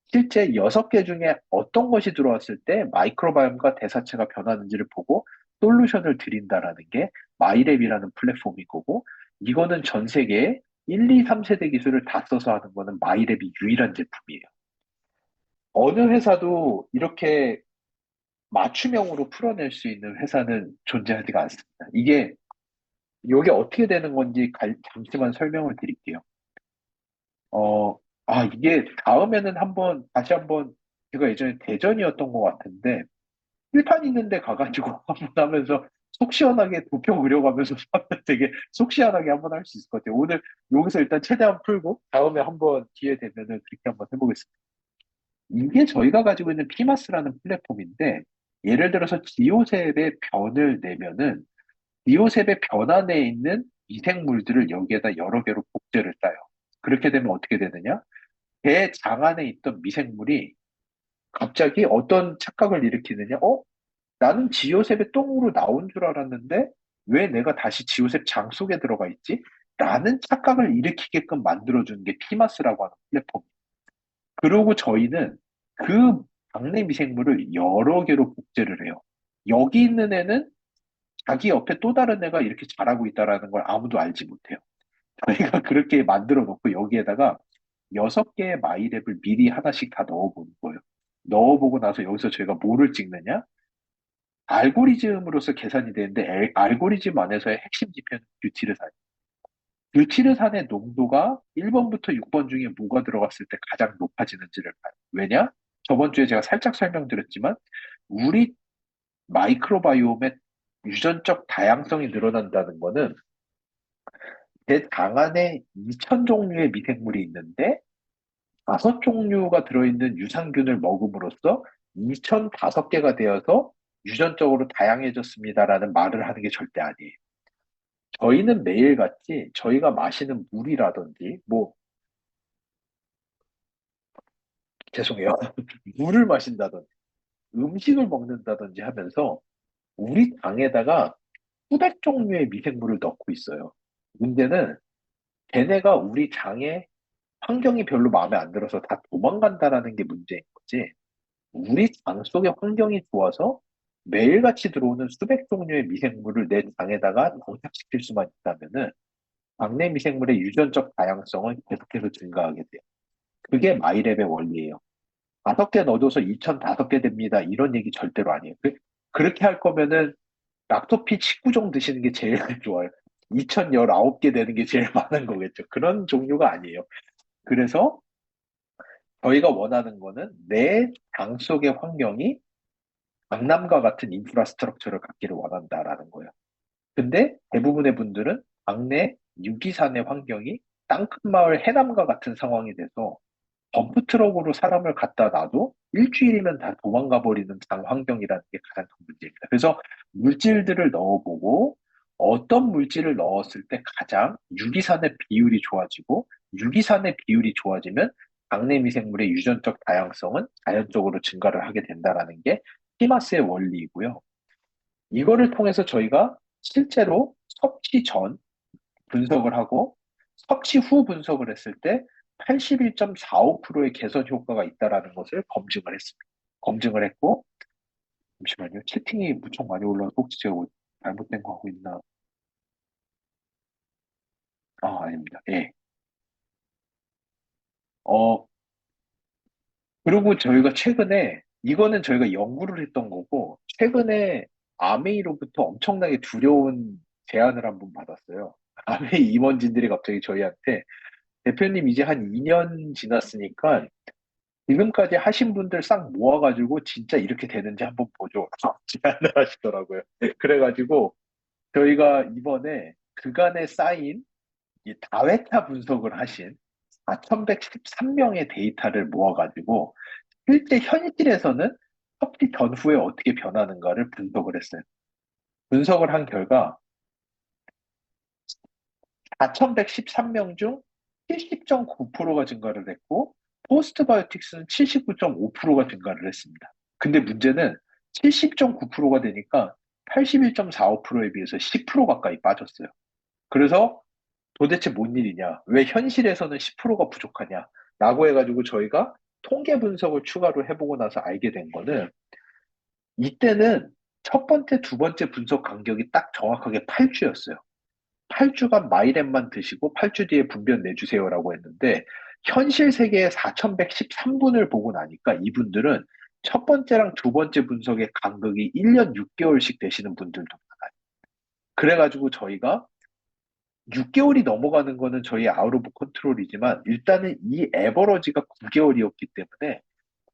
Speaker 1: 실제 6개 중에 어떤 것이 들어왔을 때 마이크로바이옴과 대사체가 변하는지를 보고 솔루션을 드린다라는 게 마이랩이라는 플랫폼인 거고, 이거는 전 세계에 1, 2, 3세대 기술을 다 써서 하는 거는 마이랩이 유일한 제품이에요. 어느 회사도 이렇게 맞춤형으로 풀어낼 수 있는 회사는 존재하지가 않습니다. 이게 어떻게 되는 건지 잠시만 설명을 드릴게요. 어, 이게 다음에는 다시 한번, 제가 예전에 대전이었던 것 같은데, 필판 있는데 가가지고 한번 하면서 속 시원하게 도표 그려가면서 하면 되게 속 시원하게 한번 할 수 있을 것 같아요. 오늘 여기서 일단 최대한 풀고, 다음에 한번 기회 되면은 그렇게 한번 해보겠습니다. 이게 저희가 가지고 있는 피마스라는 플랫폼인데, 예를 들어서 지오셉의 변을 내면은, 지오셉의 변 안에 있는 미생물들을 여기에다 여러 개로 복제를 따요. 그렇게 되면 어떻게 되느냐? 배 장 안에 있던 미생물이 갑자기 어떤 착각을 일으키느냐? 나는 지요셉의 똥으로 나온 줄 알았는데 왜 내가 다시 지요셉 장 속에 들어가 있지? 라는 착각을 일으키게끔 만들어주는 게 피마스라고 하는 플랫폼. 그리고 저희는 그 장내 미생물을 여러 개로 복제를 해요. 여기 있는 애는 자기 옆에 또 다른 애가 이렇게 자라고 있다라는 걸 아무도 알지 못해요. 저희가 그렇게 만들어 놓고 여기에다가 6개의 마이랩을 미리 하나씩 다 넣어보는 거예요. 넣어보고 나서 여기서 저희가 뭐를 찍느냐? 알고리즘으로서 계산이 되는데 알고리즘 안에서의 핵심 지표는 뷰티르산. 뷰티르산의 농도가 1번부터 6번 중에 뭐가 들어갔을 때 가장 높아지는지를 봐요. 왜냐? 저번 주에 제가 살짝 설명드렸지만 우리 마이크로바이옴의 유전적 다양성이 늘어난다는 거는 제 장 안에 2,000종류의 미생물이 있는데 5종류가 들어있는 유산균을 먹음으로써 2,005개가 되어서 유전적으로 다양해졌습니다라는 말을 하는 게 절대 아니에요. 저희는 매일같이 저희가 마시는 물이라든지, 뭐, 죄송해요. 물을 마신다든지, 음식을 먹는다든지 하면서 우리 장에다가 수백 종류의 미생물을 넣고 있어요. 문제는 걔네가 우리 장에 환경이 별로 마음에 안 들어서 다 도망간다라는 게 문제인 거지. 우리 장 속의 환경이 좋아서 매일같이 들어오는 수백 종류의 미생물을 내 장에다가 정착시킬 수만 있다면은 장내 미생물의 유전적 다양성은 계속해서 증가하게 돼요. 그게 마이랩의 원리예요. 5개 넣어줘서 2005개 됩니다. 이런 얘기 절대로 아니에요. 그렇게 할 거면은 락토피 19종 드시는 게 제일 좋아요. 2019개 되는 게 제일 많은 거겠죠. 그런 종류가 아니에요. 그래서 저희가 원하는 거는 내 장 속의 환경이 강남과 같은 인프라스트럭처를 갖기를 원한다라는 거예요. 근데 대부분의 분들은 당내 유기산의 환경이 땅끝 마을 해남과 같은 상황이 돼서 덤프트럭으로 사람을 갖다 놔도 일주일이면 다 도망가 버리는 장 환경이라는 게 가장 큰 문제입니다. 그래서 물질들을 넣어보고 어떤 물질을 넣었을 때 가장 유기산의 비율이 좋아지고 유기산의 비율이 좋아지면 당내 미생물의 유전적 다양성은 자연적으로 증가를 하게 된다라는 게 피마스의 원리이고요. 이거를 통해서 저희가 실제로 섭취 전 분석을 하고 섭취 후 분석을 했을 때 81.45%의 개선 효과가 있다라는 것을 검증을 했습니다. 검증을 했고, 잠시만요. 채팅이 무척 많이 올라와서 혹시 제가 뭐 잘못된 거 하고 있나? 아, 아닙니다. 예. 어, 그리고 저희가 최근에, 이거는 저희가 연구를 했던 거고, 최근에 아메이로부터 엄청나게 두려운 제안을 한 번 받았어요. 아메이 임원진들이 갑자기 저희한테, 대표님 이제 한 2년 지났으니까 지금까지 하신 분들 싹 모아가지고 진짜 이렇게 되는지 한번 보죠. 제안을 하시더라고요. 그래가지고 저희가 이번에 그간에 쌓인 이 다회차 분석을 하신 4,113명의 데이터를 모아가지고 실제 현실에서는 섭취 전후에 어떻게 변하는가를 분석을 했어요. 분석을 한 결과 4,113명 중 70.9%가 증가를 했고 포스트바이오틱스는 79.5%가 증가를 했습니다. 근데 문제는 70.9%가 되니까 81.45%에 비해서 10% 가까이 빠졌어요. 그래서 도대체 뭔 일이냐? 왜 현실에서는 10%가 부족하냐? 라고 해가지고 저희가 통계 분석을 추가로 해보고 나서 알게 된 거는 이때는 첫 번째, 두 번째 분석 간격이 딱 정확하게 8주였어요. 8주간 마이랩만 드시고 8주 뒤에 분변 내주세요라고 했는데 현실 세계의 4113분을 보고 나니까 이분들은 첫 번째랑 두 번째 분석의 간격이 1년 6개월씩 되시는 분들도 많아요. 그래가지고 저희가 6개월이 넘어가는 거는 저희 아웃 오브 컨트롤이지만 일단은 이 에버러지가 9개월이었기 때문에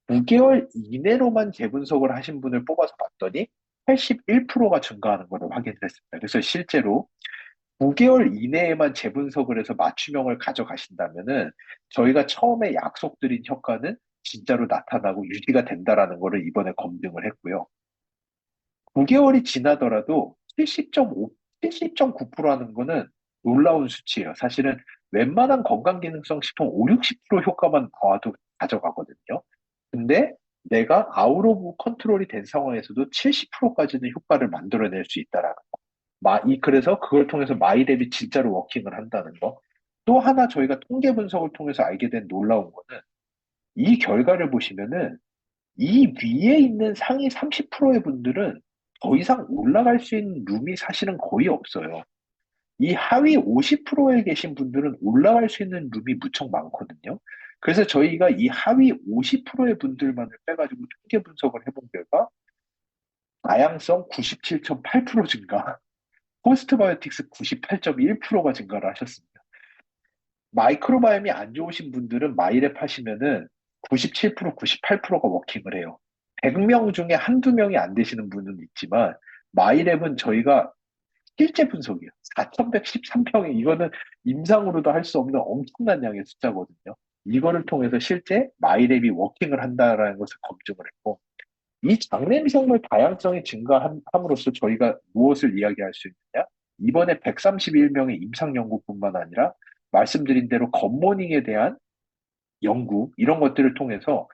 Speaker 1: 9개월 이내로만 재분석을 하신 분을 뽑아서 봤더니 81%가 증가하는 것을 확인을 했습니다. 그래서 실제로 9개월 이내에만 재분석을 해서 맞춤형을 가져가신다면은 저희가 처음에 약속드린 효과는 진짜로 나타나고 유지가 된다라는 것을 이번에 검증을 했고요. 9개월이 지나더라도 70.5, 70.9% 하는 거는 놀라운 수치예요. 사실은 웬만한 건강기능성 식품 5, 60% 효과만 나와도 가져가거든요. 근데 내가 아웃 오브 컨트롤이 된 상황에서도 70%까지는 효과를 만들어낼 수 있다라는 거. 그래서 그걸 통해서 마이랩이 진짜로 워킹을 한다는 거. 또 하나 저희가 통계 분석을 통해서 알게 된 놀라운 거는 이 결과를 보시면은 이 위에 있는 상위 30%의 분들은 더 이상 올라갈 수 있는 룸이 사실은 거의 없어요. 이 하위 50%에 계신 분들은 올라갈 수 있는 룸이 무척 많거든요. 그래서 저희가 이 하위 50%의 분들만을 빼가지고 통계 분석을 해본 결과 다양성 97.8% 증가, 포스트바이오틱스 98.1%가 증가를 하셨습니다. 마이크로바이옴이 안 좋으신 분들은 마이랩 하시면은 97%, 98%가 워킹을 해요. 100명 중에 한두 명이 안 되시는 분은 있지만 마이랩은 저희가 실제 분석이에요. 4,113평에 이거는 임상으로도 할 수 없는 엄청난 양의 숫자거든요. 이거를 통해서 실제 마이랩이 워킹을 한다라는 것을 검증을 했고 이 장내 미생물 다양성이 증가함으로써 저희가 무엇을 이야기할 수 있느냐? 이번에 131명의 임상 연구뿐만 아니라 말씀드린 대로 겉모닝에 대한 연구 이런 것들을 통해서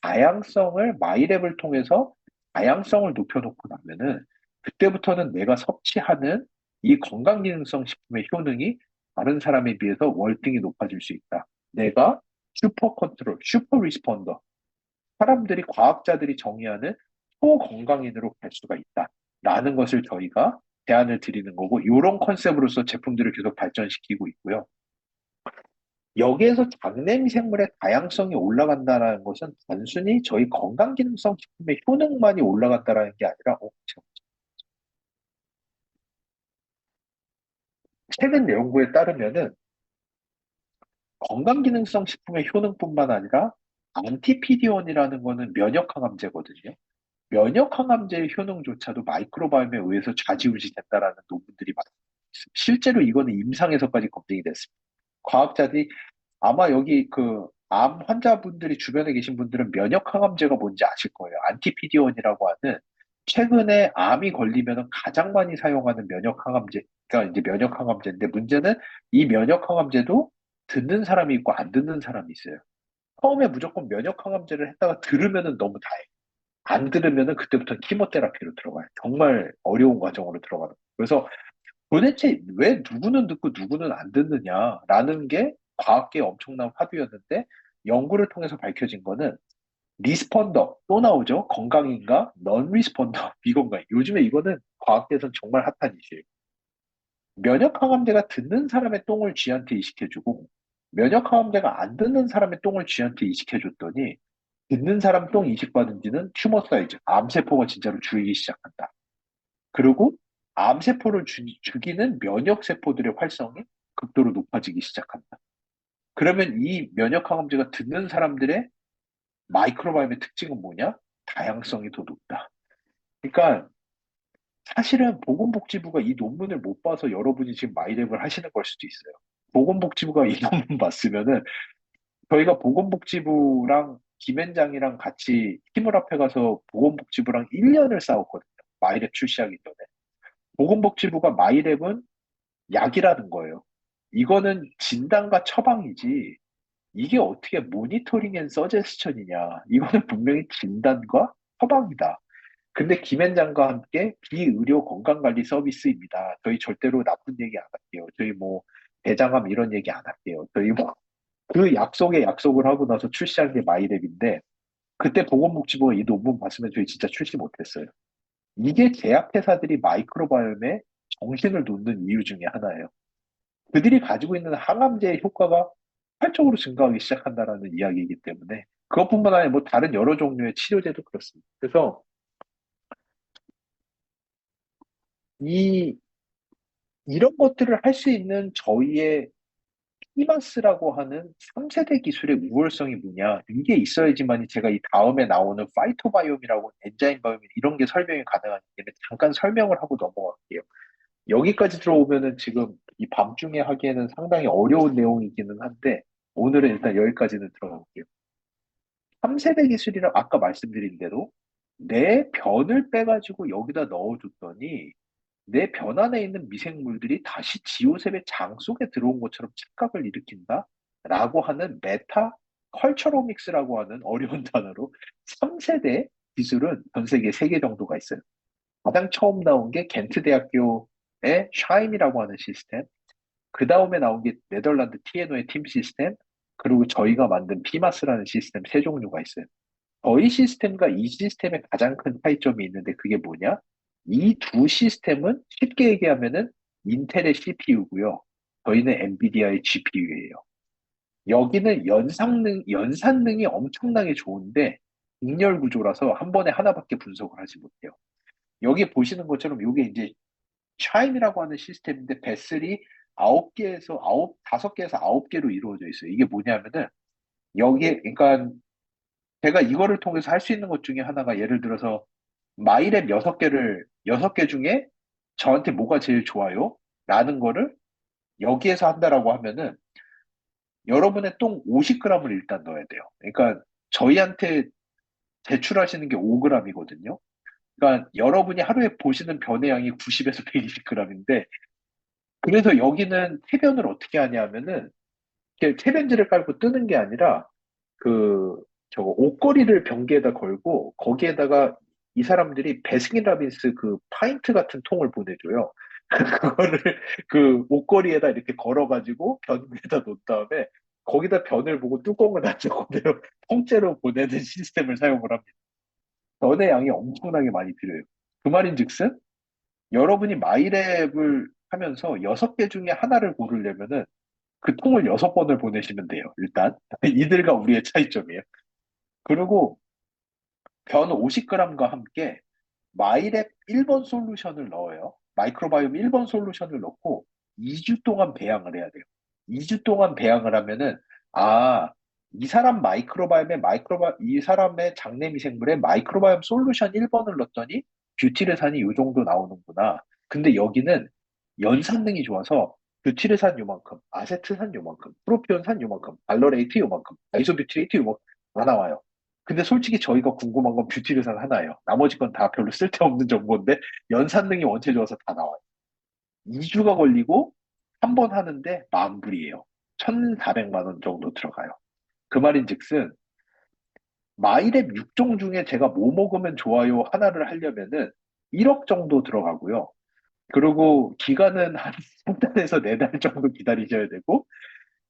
Speaker 1: 다양성을 마이랩을 통해서 다양성을 높여놓고 나면은 그때부터는 내가 섭취하는 이 건강기능성 식품의 효능이 다른 사람에 비해서 월등히 높아질 수 있다. 내가 슈퍼 컨트롤, 슈퍼 리스폰더, 사람들이 과학자들이 정의하는 초건강인으로 갈 수가 있다. 라는 것을 저희가 제안을 드리는 거고, 이런 컨셉으로서 제품들을 계속 발전시키고 있고요. 여기에서 장내 미생물의 다양성이 올라간다는 것은 단순히 저희 건강기능성 식품의 효능만이 올라간다는 게 아니라, 최근 연구에 따르면은 건강기능성 식품의 효능뿐만 아니라 안티피디온이라는 거는 면역항암제거든요. 면역항암제의 효능조차도 마이크로바이옴에 의해서 좌지우지 된다라는 논문들이 많습니다. 실제로 이거는 임상에서까지 검증이 됐습니다. 과학자들이 아마 여기 그 암 환자분들이 주변에 계신 분들은 면역항암제가 뭔지 아실 거예요. 안티피디온이라고 하는 최근에 암이 걸리면 가장 많이 사용하는 면역항암제가 이제 면역항암제인데 문제는 이 면역항암제도 듣는 사람이 있고 안 듣는 사람이 있어요. 처음에 무조건 면역항암제를 했다가 들으면은 너무 다행. 안 들으면은 그때부터 키모테라피로 들어가요. 정말 어려운 과정으로 들어가는. 그래서 도대체 왜 누구는 듣고 누구는 안 듣느냐라는 게 과학계의 엄청난 화두였는데 연구를 통해서 밝혀진 거는 리스폰더 또 나오죠. 건강인가? 넌 리스폰더 비건강. 요즘에 이거는 과학계에서는 정말 핫한 이슈예요. 면역항암제가 듣는 사람의 똥을 쥐한테 이식해주고 면역항암제가 안 듣는 사람의 똥을 쥐한테 이식해줬더니 듣는 사람 똥 이식받은 지는 튜머 사이즈, 암세포가 진짜로 줄기 시작한다. 그리고 암세포를 죽이는 면역세포들의 활성이 극도로 높아지기 시작한다. 그러면 이 면역항암제가 듣는 사람들의 마이크로바이옴의 특징은 뭐냐? 다양성이 더 높다. 그러니까 사실은 보건복지부가 이 논문을 못 봐서 여러분이 지금 마이랩을 하시는 걸 수도 있어요. 보건복지부가 이 논문 봤으면은 저희가 보건복지부랑 김앤장이랑 같이 팀을 합해 가서 보건복지부랑 1년을 싸웠거든요. 마이랩 출시하기 전에. 보건복지부가 마이랩은 약이라는 거예요. 이거는 진단과 처방이지. 이게 어떻게 모니터링 앤 서제스천이냐. 이거는 분명히 진단과 처방이다. 근데 김앤장과 함께 비의료 건강관리 서비스입니다. 저희 절대로 나쁜 얘기 안 할게요. 저희 뭐 대장암 이런 얘기 안 할게요. 저희 뭐 그 약속에 약속을 하고 나서 출시한 게 마이랩인데 그때 보건복지부가 이 논문 봤으면 저희 진짜 출시 못했어요. 이게 제약회사들이 마이크로바이옴에 정신을 놓는 이유 중에 하나예요. 그들이 가지고 있는 항암제의 효과가 폭발적으로 증가하기 시작한다라는 이야기이기 때문에 그것뿐만 아니라 뭐 다른 여러 종류의 치료제도 그렇습니다. 그래서 이 이런 것들을 할 수 있는 저희의 피마스라고 하는 3세대 기술의 우월성이 뭐냐 이게 있어야지만이 제가 이 다음에 나오는 파이토바이옴이라고 엔자임 바이옴 이런 게 설명이 가능하기 때문에 잠깐 설명을 하고 넘어갈게요. 여기까지 들어오면은 지금 이 밤중에 하기에는 상당히 어려운 내용이기는 한데 오늘은 일단 여기까지는 들어볼게요. 3세대 기술이랑 아까 말씀드린 대로 내 변을 빼가지고 여기다 넣어줬더니 내 변 안에 있는 미생물들이 다시 지오셉의 장 속에 들어온 것처럼 착각을 일으킨다? 라고 하는 메타 컬처로믹스라고 하는 어려운 단어로 3세대 기술은 전 세계 3개 정도가 있어요. 가장 처음 나온 게 겐트 대학교의 샤임이라고 하는 시스템, 그 다음에 나온 게 네덜란드 TNO의 팀 시스템, 그리고 저희가 만든 피마스라는 시스템 3종류가 있어요. 저희 시스템과 이 시스템의 가장 큰 차이점이 있는데 그게 뭐냐? 이 두 시스템은 쉽게 얘기하면은 인텔의 CPU고요. 저희는 엔비디아의 GPU예요. 여기는 연산능이 엄청나게 좋은데 직렬 구조라서 한 번에 하나밖에 분석을 하지 못해요. 여기 보시는 것처럼 이게 이제 샤임이라고 하는 시스템인데 배슬이 5개에서 9개로 이루어져 있어요. 이게 뭐냐면은 여기에 그러니까 제가 이거를 통해서 할 수 있는 것 중에 하나가 예를 들어서 마이랩 6개 중에 저한테 뭐가 제일 좋아요? 라는 거를 여기에서 한다라고 하면은 여러분의 똥 50g을 일단 넣어야 돼요. 그러니까 저희한테 제출하시는 게 5g이거든요. 그러니까 여러분이 하루에 보시는 변의 양이 90에서 120g인데 그래서 여기는 태변을 어떻게 하냐면은 이렇게 태변지를 깔고 뜨는 게 아니라 그 저거 옷걸이를 변기에다 걸고 거기에다가 이 사람들이 베스킨 라빈스 그 파인트 같은 통을 보내줘요. 그거를 그 옷걸이에다 이렇게 걸어가지고 변기에다 놓은 다음에 거기다 변을 보고 뚜껑을 닫고 그대로 통째로 보내는 시스템을 사용을 합니다. 변의 양이 엄청나게 많이 필요해요. 그 말인즉슨 여러분이 마이랩을 하면서 6개 중에 하나를 고르려면은 그 통을 6번을 보내시면 돼요. 일단 이들과 우리의 차이점이에요. 그리고 변 50g과 함께 마이랩 1번 솔루션을 넣어요. 마이크로바이옴 1번 솔루션을 넣고 2주 동안 배양을 해야 돼요. 2주 동안 배양을 하면은 아, 이 사람의 장내 미생물에 마이크로바이옴 솔루션 1번을 넣었더니 뷰티르산이 이 정도 나오는구나. 근데 여기는 연산능이 좋아서 뷰티르산 요만큼, 아세트산 요만큼, 프로피온산 요만큼, 발로레이트 요만큼, 아이소뷰티레이트 요만큼 다 나와요. 근데 솔직히 저희가 궁금한 건 뷰티르산 하나예요. 나머지 건 다 별로 쓸데없는 정보인데 연산능이 원체 좋아서 다 나와요. 2주가 걸리고 한 번 하는데 만 불이에요. 1,400만 원 정도 들어가요. 그 말인즉슨 마이랩 6종 중에 제가 뭐 먹으면 좋아요 하나를 하려면은 1억 정도 들어가고요. 그리고 기간은 한 3달에서 4달 정도 기다리셔야 되고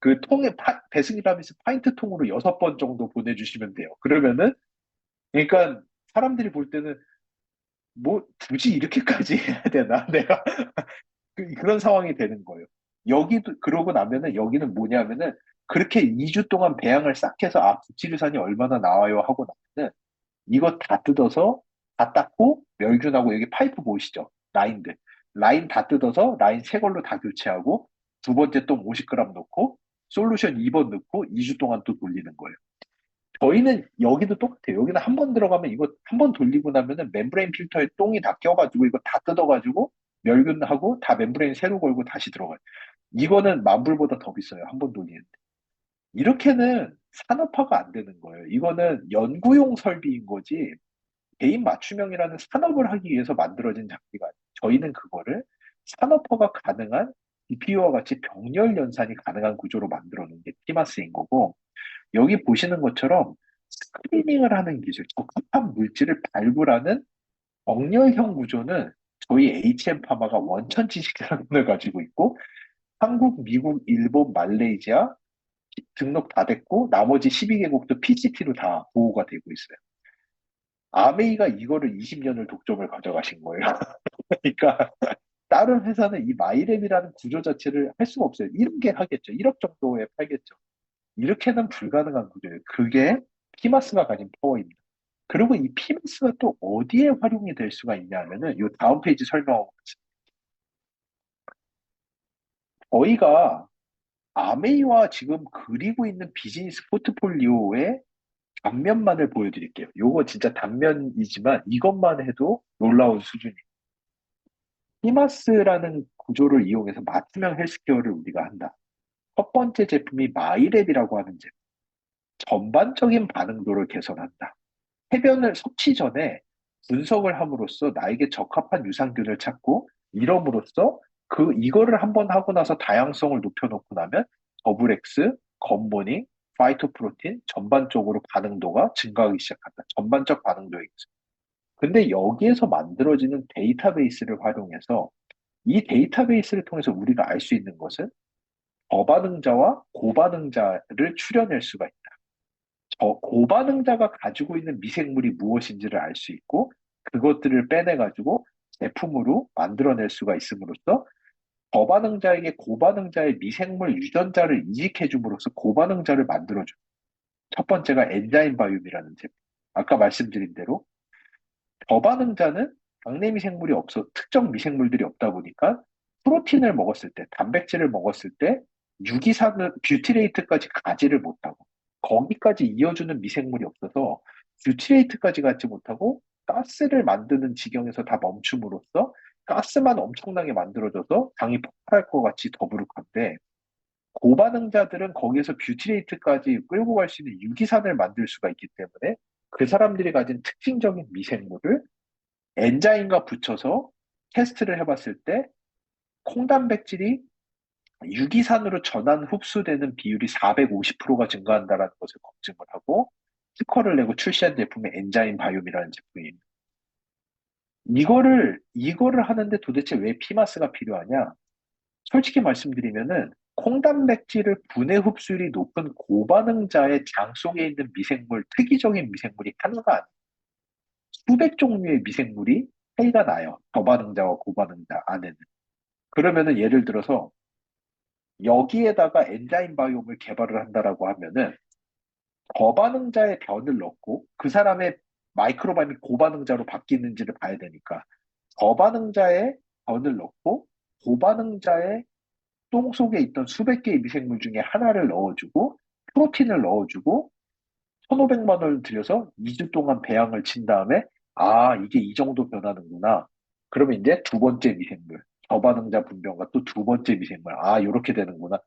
Speaker 1: 그 통에 베스킨라빈스 파인트 통으로 6번 정도 보내주시면 돼요. 그러면은 그러니까 사람들이 볼 때는 뭐 굳이 이렇게까지 해야 되나 내가 그런 상황이 되는 거예요. 여기도 그러고 나면은 여기는 뭐냐면은 그렇게 2주 동안 배양을 싹 해서 아 부치류산이 얼마나 나와요 하고 나면은 이거 다 뜯어서 다 닦고 멸균하고 여기 파이프 보이시죠? 라인들 라인 다 뜯어서 라인 새 걸로 다 교체하고 두 번째 똥 50g 넣고 솔루션 2번 넣고 2주 동안 또 돌리는 거예요. 저희는 여기도 똑같아요. 여기는 한 번 들어가면 이거 한 번 돌리고 나면은 멤브레인 필터에 똥이 다 껴가지고 이거 다 뜯어가지고 멸균하고 다 멤브레인 새로 걸고 다시 들어가요. 이거는 만불보다 더 비싸요. 한 번 돌리는데. 이렇게는 산업화가 안 되는 거예요. 이거는 연구용 설비인 거지 개인 맞춤형이라는 산업을 하기 위해서 만들어진 장비가 아니에요. 저희는 그거를 산업화가 가능한 DPU와 같이 병렬 연산이 가능한 구조로 만들어 놓은 게 티마스인 거고 여기 보시는 것처럼 스크리닝을 하는 기술, 적합한 물질을 발굴하는 억렬형 구조는 저희 HM파마가 원천 지식을 가지고 있고 한국, 미국, 일본, 말레이시아 등록 다 됐고 나머지 12개국도 PCT로 다 보호가 되고 있어요. 아메이가 이거를 20년을 독점을 가져가신 거예요. 그러니까 다른 회사는 이 마이랩이라는 구조 자체를 할 수가 없어요. 1개 하겠죠. 1억 정도에 팔겠죠. 이렇게는 불가능한 구조예요. 그게 피마스가 가진 파워입니다. 그리고 이 피마스가 또 어디에 활용이 될 수가 있냐 하면은 이 다음 페이지 설명하고 있습니다. 저희가 아메이와 지금 그리고 있는 비즈니스 포트폴리오의 단면만을 보여드릴게요. 요거 진짜 단면이지만 이것만 해도 놀라운 수준이에요. 피마스라는 구조를 이용해서 맞춤형 헬스케어를 우리가 한다. 첫 번째 제품이 마이랩이라고 하는 제품. 전반적인 반응도를 개선한다. 해변을 섭취 전에 분석을 함으로써 나에게 적합한 유산균을 찾고 이럼으로써 이거를 한번 하고 나서 다양성을 높여놓고 나면 더블엑스, 겉모닝, 파이토프로틴 전반적으로 반응도가 증가하기 시작한다. 전반적 반응도에 있어. 근데 여기에서 만들어지는 데이터베이스를 활용해서 이 데이터베이스를 통해서 우리가 알 수 있는 것은 저반응자와 고반응자를 추려낼 수가 있다. 고반응자가 가지고 있는 미생물이 무엇인지를 알 수 있고 그것들을 빼내가지고 제품으로 만들어낼 수가 있음으로써 저반응자에게 고반응자의 미생물 유전자를 이식해 줌으로써 고반응자를 만들어줘. 첫 번째가 엔자임 바이옴이라는 제품. 아까 말씀드린 대로 저반응자는 장내 미생물이 없어 특정 미생물들이 없다 보니까 프로틴을 먹었을 때, 단백질을 먹었을 때 유기산을 뷰티레이트까지 가지를 못하고 거기까지 이어주는 미생물이 없어서 뷰티레이트까지 가지 못하고 가스를 만드는 지경에서 다 멈춤으로써 가스만 엄청나게 만들어져서 당이 폭발할 것 같이 더부룩한데 고반응자들은 거기에서 뷰티레이트까지 끌고 갈 수 있는 유기산을 만들 수가 있기 때문에 그 사람들이 가진 특징적인 미생물을 엔자임과 붙여서 테스트를 해봤을 때 콩단백질이 유기산으로 전환 흡수되는 비율이 450%가 증가한다는 것을 검증을 하고 특허를 내고 출시한 제품이 엔자임 바이옴이라는 제품입니다. 이거를 하는데 도대체 왜 피마스가 필요하냐? 솔직히 말씀드리면은 콩단백질을 분해 흡수율이 높은 고반응자의 장 속에 있는 미생물, 특이적인 미생물이 하나가 아니에요. 수백 종류의 미생물이 차이가 나요. 저반응자와 고반응자 안에는. 그러면은 예를 들어서 여기에다가 엔자임 바이옴을 개발을 한다라고 하면은 저반응자의 변을 넣고 그 사람의 마이크로바이옴이 고반응자로 바뀌는지를 봐야 되니까 저반응자의 변을 넣고 고반응자의 똥 속에 있던 수백 개의 미생물 중에 하나를 넣어주고 프로틴을 넣어주고 1,500만 원을 들여서 2주 동안 배양을 친 다음에 아, 이게 이 정도 변하는구나. 그러면 이제 두 번째 미생물, 저반응자 분변과 또 두 번째 미생물. 아, 이렇게 되는구나.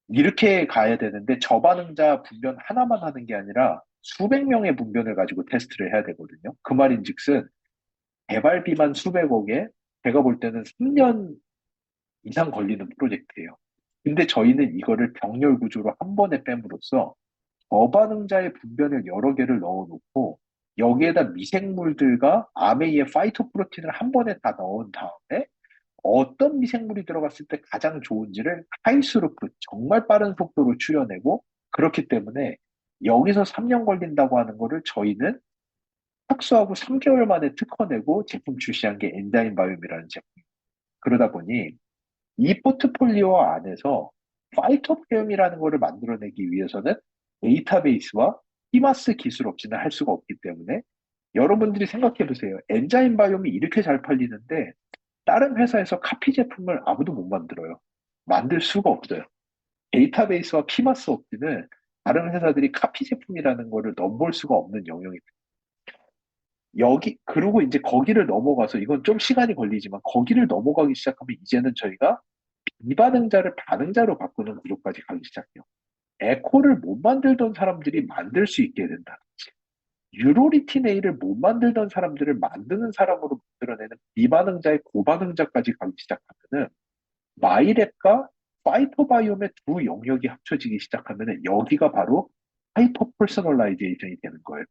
Speaker 1: 이렇게 가야 되는데 저반응자 분변 하나만 하는 게 아니라 수백 명의 분변을 가지고 테스트를 해야 되거든요. 그 말인즉슨 개발비만 수백억에 제가 볼 때는 3년 이상 걸리는 프로젝트예요. 근데 저희는 이거를 병렬 구조로 한 번에 뺨으로써 저반응자의 분변을 여러 개를 넣어놓고 여기에다 미생물들과 아메이의 파이토프로틴을 한 번에 다 넣은 다음에 어떤 미생물이 들어갔을 때 가장 좋은지를 하이스루프 정말 빠른 속도로 추려내고 그렇기 때문에 여기서 3년 걸린다고 하는 거를 저희는 착수하고 3개월 만에 특허내고 제품 출시한 게 엔자임 바이옴이라는 제품. 그러다 보니 이 포트폴리오 안에서 파이토프레임이라는 거를 만들어내기 위해서는 데이터베이스와 히마스 기술 없이는 할 수가 없기 때문에 여러분들이 생각해 보세요. 엔자임 바이옴이 이렇게 잘 팔리는데 다른 회사에서 카피 제품을 아무도 못 만들어요. 만들 수가 없어요. 데이터베이스와 피마스 없이는 다른 회사들이 카피 제품이라는 거를 넘볼 수가 없는 영역이 여기 그리고 이제 거기를 넘어가서 이건 좀 시간이 걸리지만 거기를 넘어가기 시작하면 이제는 저희가 비반응자를 반응자로 바꾸는 구조까지 가기 시작해요. 에코를 못 만들던 사람들이 만들 수 있게 된다. 유로리틴 A를 못 만들던 사람들을 만드는 사람으로 만들어내는 비반응자의 고반응자까지 가기 시작하면은 마이랩과 파이토바이옴의 두 영역이 합쳐지기 시작하면은 여기가 바로 하이퍼 퍼스널라이제이션이 되는 거예요.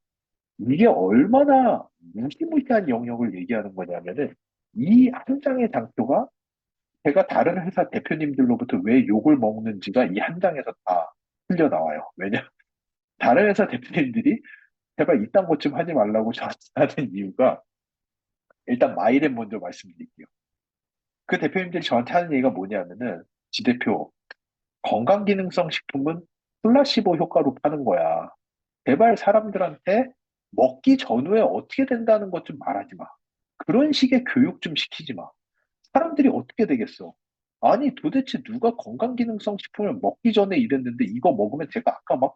Speaker 1: 이게 얼마나 무시무시한 영역을 얘기하는 거냐면은 이 한 장의 장표가 제가 다른 회사 대표님들로부터 왜 욕을 먹는지가 이 한 장에서 다 흘려 나와요. 왜냐? 다른 회사 대표님들이 제발 이딴 것 좀 하지 말라고 저한테 하는 이유가 일단 마이랩 먼저 말씀드릴게요. 그 대표님들이 저한테 하는 얘기가 뭐냐면은 지 대표 건강기능성 식품은 플라시보 효과로 파는 거야. 제발 사람들한테 먹기 전후에 어떻게 된다는 것 좀 말하지 마. 그런 식의 교육 좀 시키지 마. 사람들이 어떻게 되겠어? 아니, 도대체 누가 건강기능성 식품을 먹기 전에 이랬는데 이거 먹으면 제가 아까 막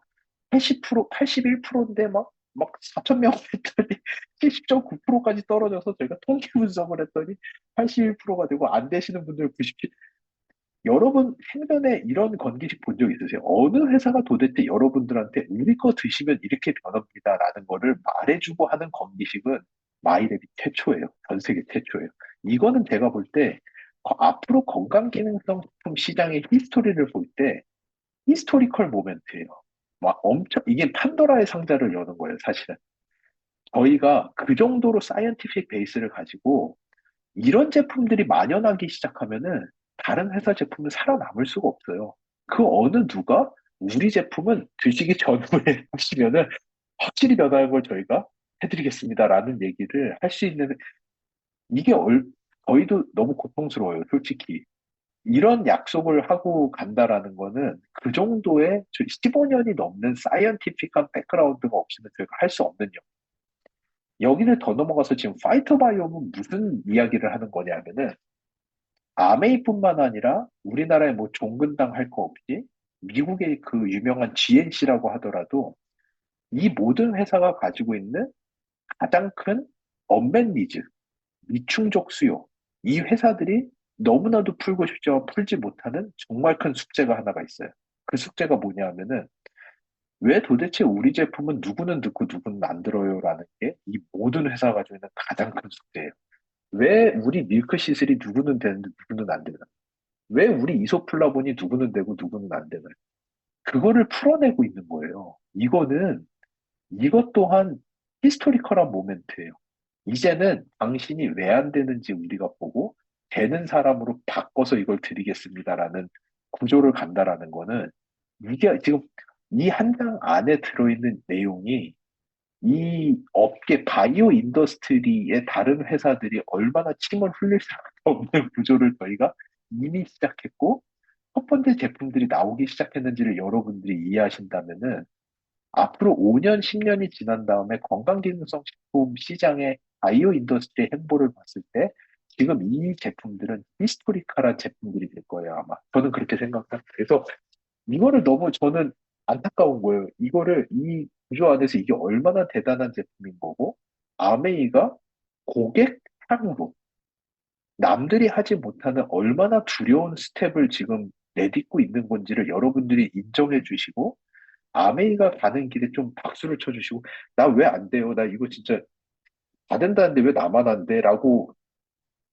Speaker 1: 80%, 81%인데 막 4천 명 했더니 70.9%까지 떨어져서 제가 통계 분석을 했더니 81%가 되고 안 되시는 분들 97, 여러분 생전에 이런 건기식 본 적 있으세요? 어느 회사가 도대체 여러분들한테 우리 거 드시면 이렇게 변합니다라는 거를 말해주고 하는 건기식은 마이랩이 최초예요. 전 세계 최초예요. 이거는 제가 볼 때 앞으로 건강기능성 식품 시장의 히스토리를 볼 때 히스토리컬 모멘트예요. 막 엄청 이게 판도라의 상자를 여는 거예요, 사실은. 저희가 그 정도로 사이언티픽 베이스를 가지고 이런 제품들이 만연하기 시작하면은 다른 회사 제품은 살아남을 수가 없어요. 그 어느 누가 우리 제품은 드시기 전후에 하시면은 확실히 변하는 걸 저희가 해드리겠습니다라는 얘기를 할 수 있는 이게 저희도 너무 고통스러워요, 솔직히. 이런 약속을 하고 간다라는 거는 그 정도의 15년이 넘는 사이언티픽한 백그라운드가 없이는 저희가 할 수 없는 영. 여기를 더 넘어가서 지금 파이터 바이옴은 무슨 이야기를 하는 거냐면은 아메이뿐만 아니라 우리나라에 뭐 종근당 할 거 없이 미국의 그 유명한 GNC라고 하더라도 이 모든 회사가 가지고 있는 가장 큰 언맨 니즈, 미충족 수요. 이 회사들이 너무나도 풀고 싶지만 풀지 못하는 정말 큰 숙제가 하나가 있어요. 그 숙제가 뭐냐 하면은 왜 도대체 우리 제품은 누구는 듣고 누구는 안 들어요라는 게 이 모든 회사가 가지고 있는 가장 큰 숙제예요. 왜 우리 밀크 시슬이 누구는 되는데 누구는 안 되나? 왜 우리 이소플라본이 누구는 되고 누구는 안 되나? 그거를 풀어내고 있는 거예요. 이것 또한 히스토리컬한 모멘트예요. 이제는 당신이 왜 안 되는지 우리가 보고 되는 사람으로 바꿔서 이걸 드리겠습니다라는 구조를 간다라는 거는 이게 지금 이 한 장 안에 들어있는 내용이 이 업계 바이오 인더스트리의 다른 회사들이 얼마나 침을 흘릴 수밖에 없는 구조를 저희가 이미 시작했고 첫 번째 제품들이 나오기 시작했는지를 여러분들이 이해하신다면은 앞으로 5년, 10년이 지난 다음에 건강기능성 식품 시장의 바이오 인더스트리의 행보를 봤을 때 지금 이 제품들은 히스토리컬한 제품들이 될 거예요, 아마. 저는 그렇게 생각합니다. 그래서 이거를 너무 저는 안타까운 거예요. 이거를 이 구조 안에서 이게 얼마나 대단한 제품인 거고, 아메이가 고객 향으로 남들이 하지 못하는 얼마나 두려운 스텝을 지금 내딛고 있는 건지를 여러분들이 인정해 주시고, 아메이가 가는 길에 좀 박수를 쳐주시고, 나 왜 안 돼요? 나 이거 진짜 다 된다는데 왜 나만 안 돼? 라고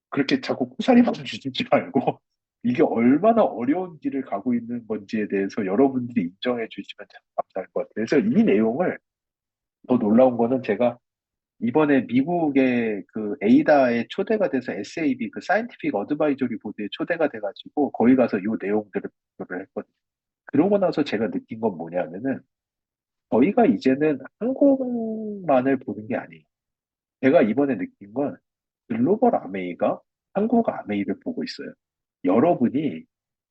Speaker 1: 그렇게 자꾸 쿠사리만 주지 말고, 이게 얼마나 어려운 길을 가고 있는 건지에 대해서 여러분들이 인정해 주시면 참 감사할 것 같아요. 그래서 이 내용을 더 놀라운 거는 제가 이번에 미국의 그 에이다에 초대가 돼서 SAB 그 사이언티픽 어드바이저리 보드에 초대가 돼가지고 거기 가서 이 내용들을 발표를 했거든요. 그러고 나서 제가 느낀 건 뭐냐면은 저희가 이제는 한국만을 보는 게 아니에요. 제가 이번에 느낀 건 글로벌 아메이가 한국 아메이를 보고 있어요. 여러분이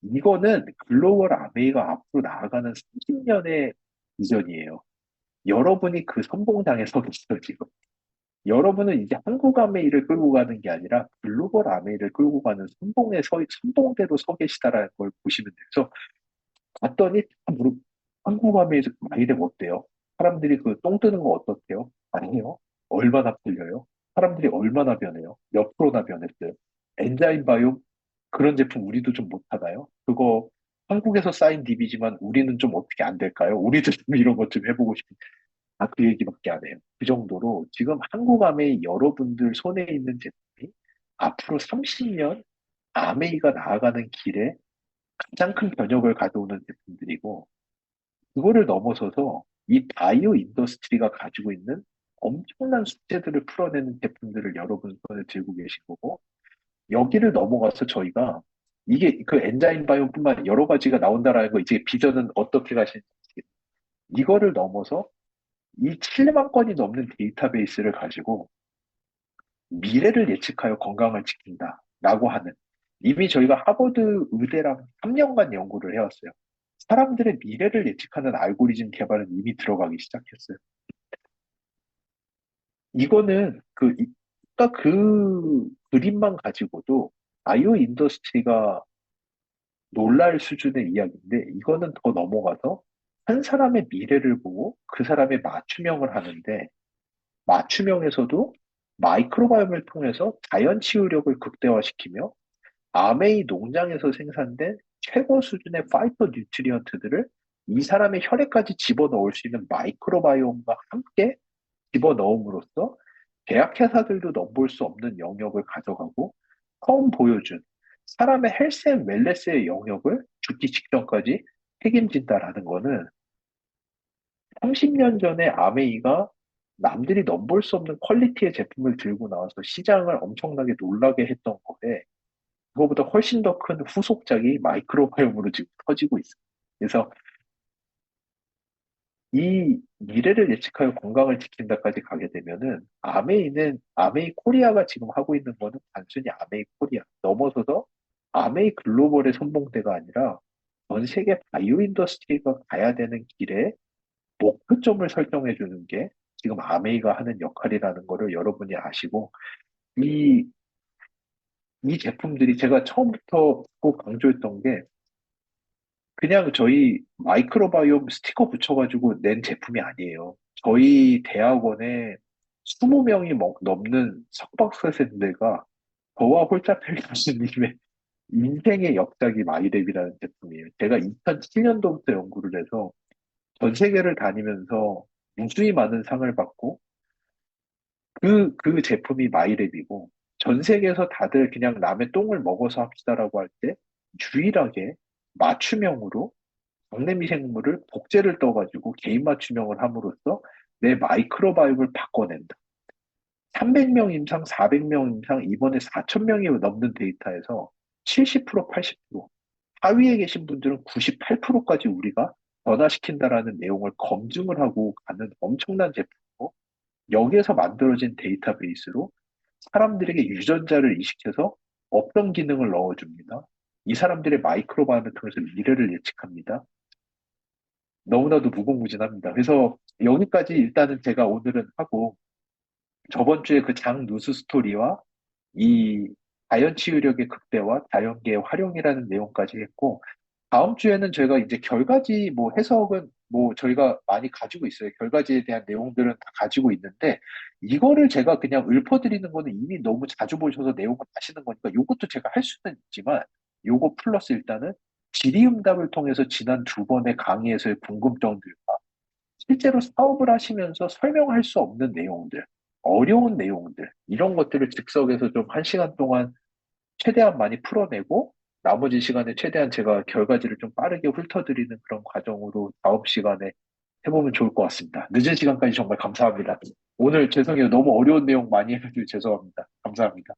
Speaker 1: 이거는 글로벌 아메이가 앞으로 나아가는 30년의 비전이에요. 여러분이 그 선봉장에 서 계시죠, 지금. 여러분은 이제 한국 아메이를 끌고 가는 게 아니라 글로벌 아메이를 끌고 가는 선봉대로 서 계시다라는 걸 보시면 돼요. 봤더니 한국 아메이는 어때요? 사람들이 그 똥 뜨는 거 어떻대요? 아니에요. 얼마나 풀려요? 사람들이 얼마나 변해요? 몇 프로나 변했어요? 엔자임 바이옴 그런 제품 우리도 좀 못하나요? 그거 한국에서 쌓인 딥이지만 우리는 좀 어떻게 안 될까요? 우리도 좀 이런 것 좀 해보고 싶은 그 얘기밖에 안 해요. 그 정도로 지금 한국 아메이 여러분들 손에 있는 제품이 앞으로 30년 아메이가 나아가는 길에 가장 큰 변혁을 가져오는 제품들이고 그거를 넘어서서 이 바이오 인더스트리가 가지고 있는 엄청난 숙제들을 풀어내는 제품들을 여러분 손에 들고 계신 거고 여기를 넘어가서 저희가 이게 그 엔자임 바이옴뿐만 여러 가지가 나온다라는 거 이제 비전은 어떻게 가시는지 이거를 넘어서 이 7만 건이 넘는 데이터베이스를 가지고 미래를 예측하여 건강을 지킨다라고 하는 이미 저희가 하버드 의대랑 3년간 연구를 해왔어요. 사람들의 미래를 예측하는 알고리즘 개발은 이미 들어가기 시작했어요. 이거는 그러니까 그 그림만 가지고도 바이오 인더스트리가 놀랄 수준의 이야기인데 이거는 더 넘어가서 한 사람의 미래를 보고 그 사람의 맞춤형을 하는데 맞춤형에서도 마이크로바이옴을 통해서 자연 치유력을 극대화시키며 아메이 농장에서 생산된 최고 수준의 파이터 뉴트리언트들을 이 사람의 혈액까지 집어넣을 수 있는 마이크로바이옴과 함께 집어넣음으로써 제약회사들도 넘볼 수 없는 영역을 가져가고 처음 보여준 사람의 헬스 앤 웰네스의 영역을 죽기 직전까지 책임진다라는 거는 30년 전에 아메이가 남들이 넘볼 수 없는 퀄리티의 제품을 들고 나와서 시장을 엄청나게 놀라게 했던 거에 그거보다 훨씬 더 큰 후속작이 마이크로바이옴으로 지금 터지고 있어요. 그래서 이 미래를 예측하여 건강을 지킨다까지 가게 되면은 아메이 코리아가 지금 하고 있는 거는 단순히 아메이 코리아 넘어서서 아메이 글로벌의 선봉대가 아니라 전 세계 바이오 인더스트리가 가야 되는 길에 목표점을 설정해 주는 게 지금 아메이가 하는 역할이라는 거를 여러분이 아시고 이, 이 제품들이 제가 처음부터 꼭 강조했던 게 그냥 저희 마이크로바이옴 스티커 붙여가지고 낸 제품이 아니에요. 저희 대학원에 20명이 넘는 석박사생들과 저와 홀짜펠 교수님의 인생의 역작이 마이랩이라는 제품이에요. 제가 2007년도부터 연구를 해서 전 세계를 다니면서 무수히 많은 상을 받고 그 제품이 마이랩이고 전 세계에서 다들 그냥 남의 똥을 먹어서 합시다라고 할 때 유일하게 맞춤형으로 박내미생물을 복제를 떠가지고 개인 맞춤형을 함으로써 내 마이크로바이옴을 바꿔낸다. 300명 임상, 400명 임상, 이번에 4,000명이 넘는 데이터에서 70%, 80%, 하위에 계신 분들은 98%까지 우리가 변화시킨다라는 내용을 검증을 하고 가는 엄청난 제품이고, 여기에서 만들어진 데이터베이스로 사람들에게 유전자를 이식해서 없던 기능을 넣어줍니다. 이 사람들의 마이크로바이옴을 통해서 미래를 예측합니다. 너무나도 무궁무진합니다. 그래서 여기까지 일단은 제가 오늘은 하고 저번 주에 그 장 누수 스토리와 이 자연 치유력의 극대화, 자연계의 활용이라는 내용까지 했고, 다음 주에는 저희가 이제 결과지 뭐 해석은 뭐 저희가 많이 가지고 있어요. 결과지에 대한 내용들은 다 가지고 있는데, 이거를 제가 그냥 읊어드리는 거는 이미 너무 자주 보셔서 내용을 아시는 거니까, 요것도 제가 할 수는 있지만, 요거 플러스 일단은 질의응답을 통해서 지난 두 번의 강의에서의 궁금증들과 실제로 사업을 하시면서 설명할 수 없는 내용들, 어려운 내용들, 이런 것들을 즉석에서 좀 한 시간 동안 최대한 많이 풀어내고, 나머지 시간에 최대한 제가 결과지를 좀 빠르게 훑어드리는 그런 과정으로 다음 시간에 해보면 좋을 것 같습니다. 늦은 시간까지 정말 감사합니다. 오늘 죄송해요. 너무 어려운 내용 많이 해가지고 죄송합니다. 감사합니다.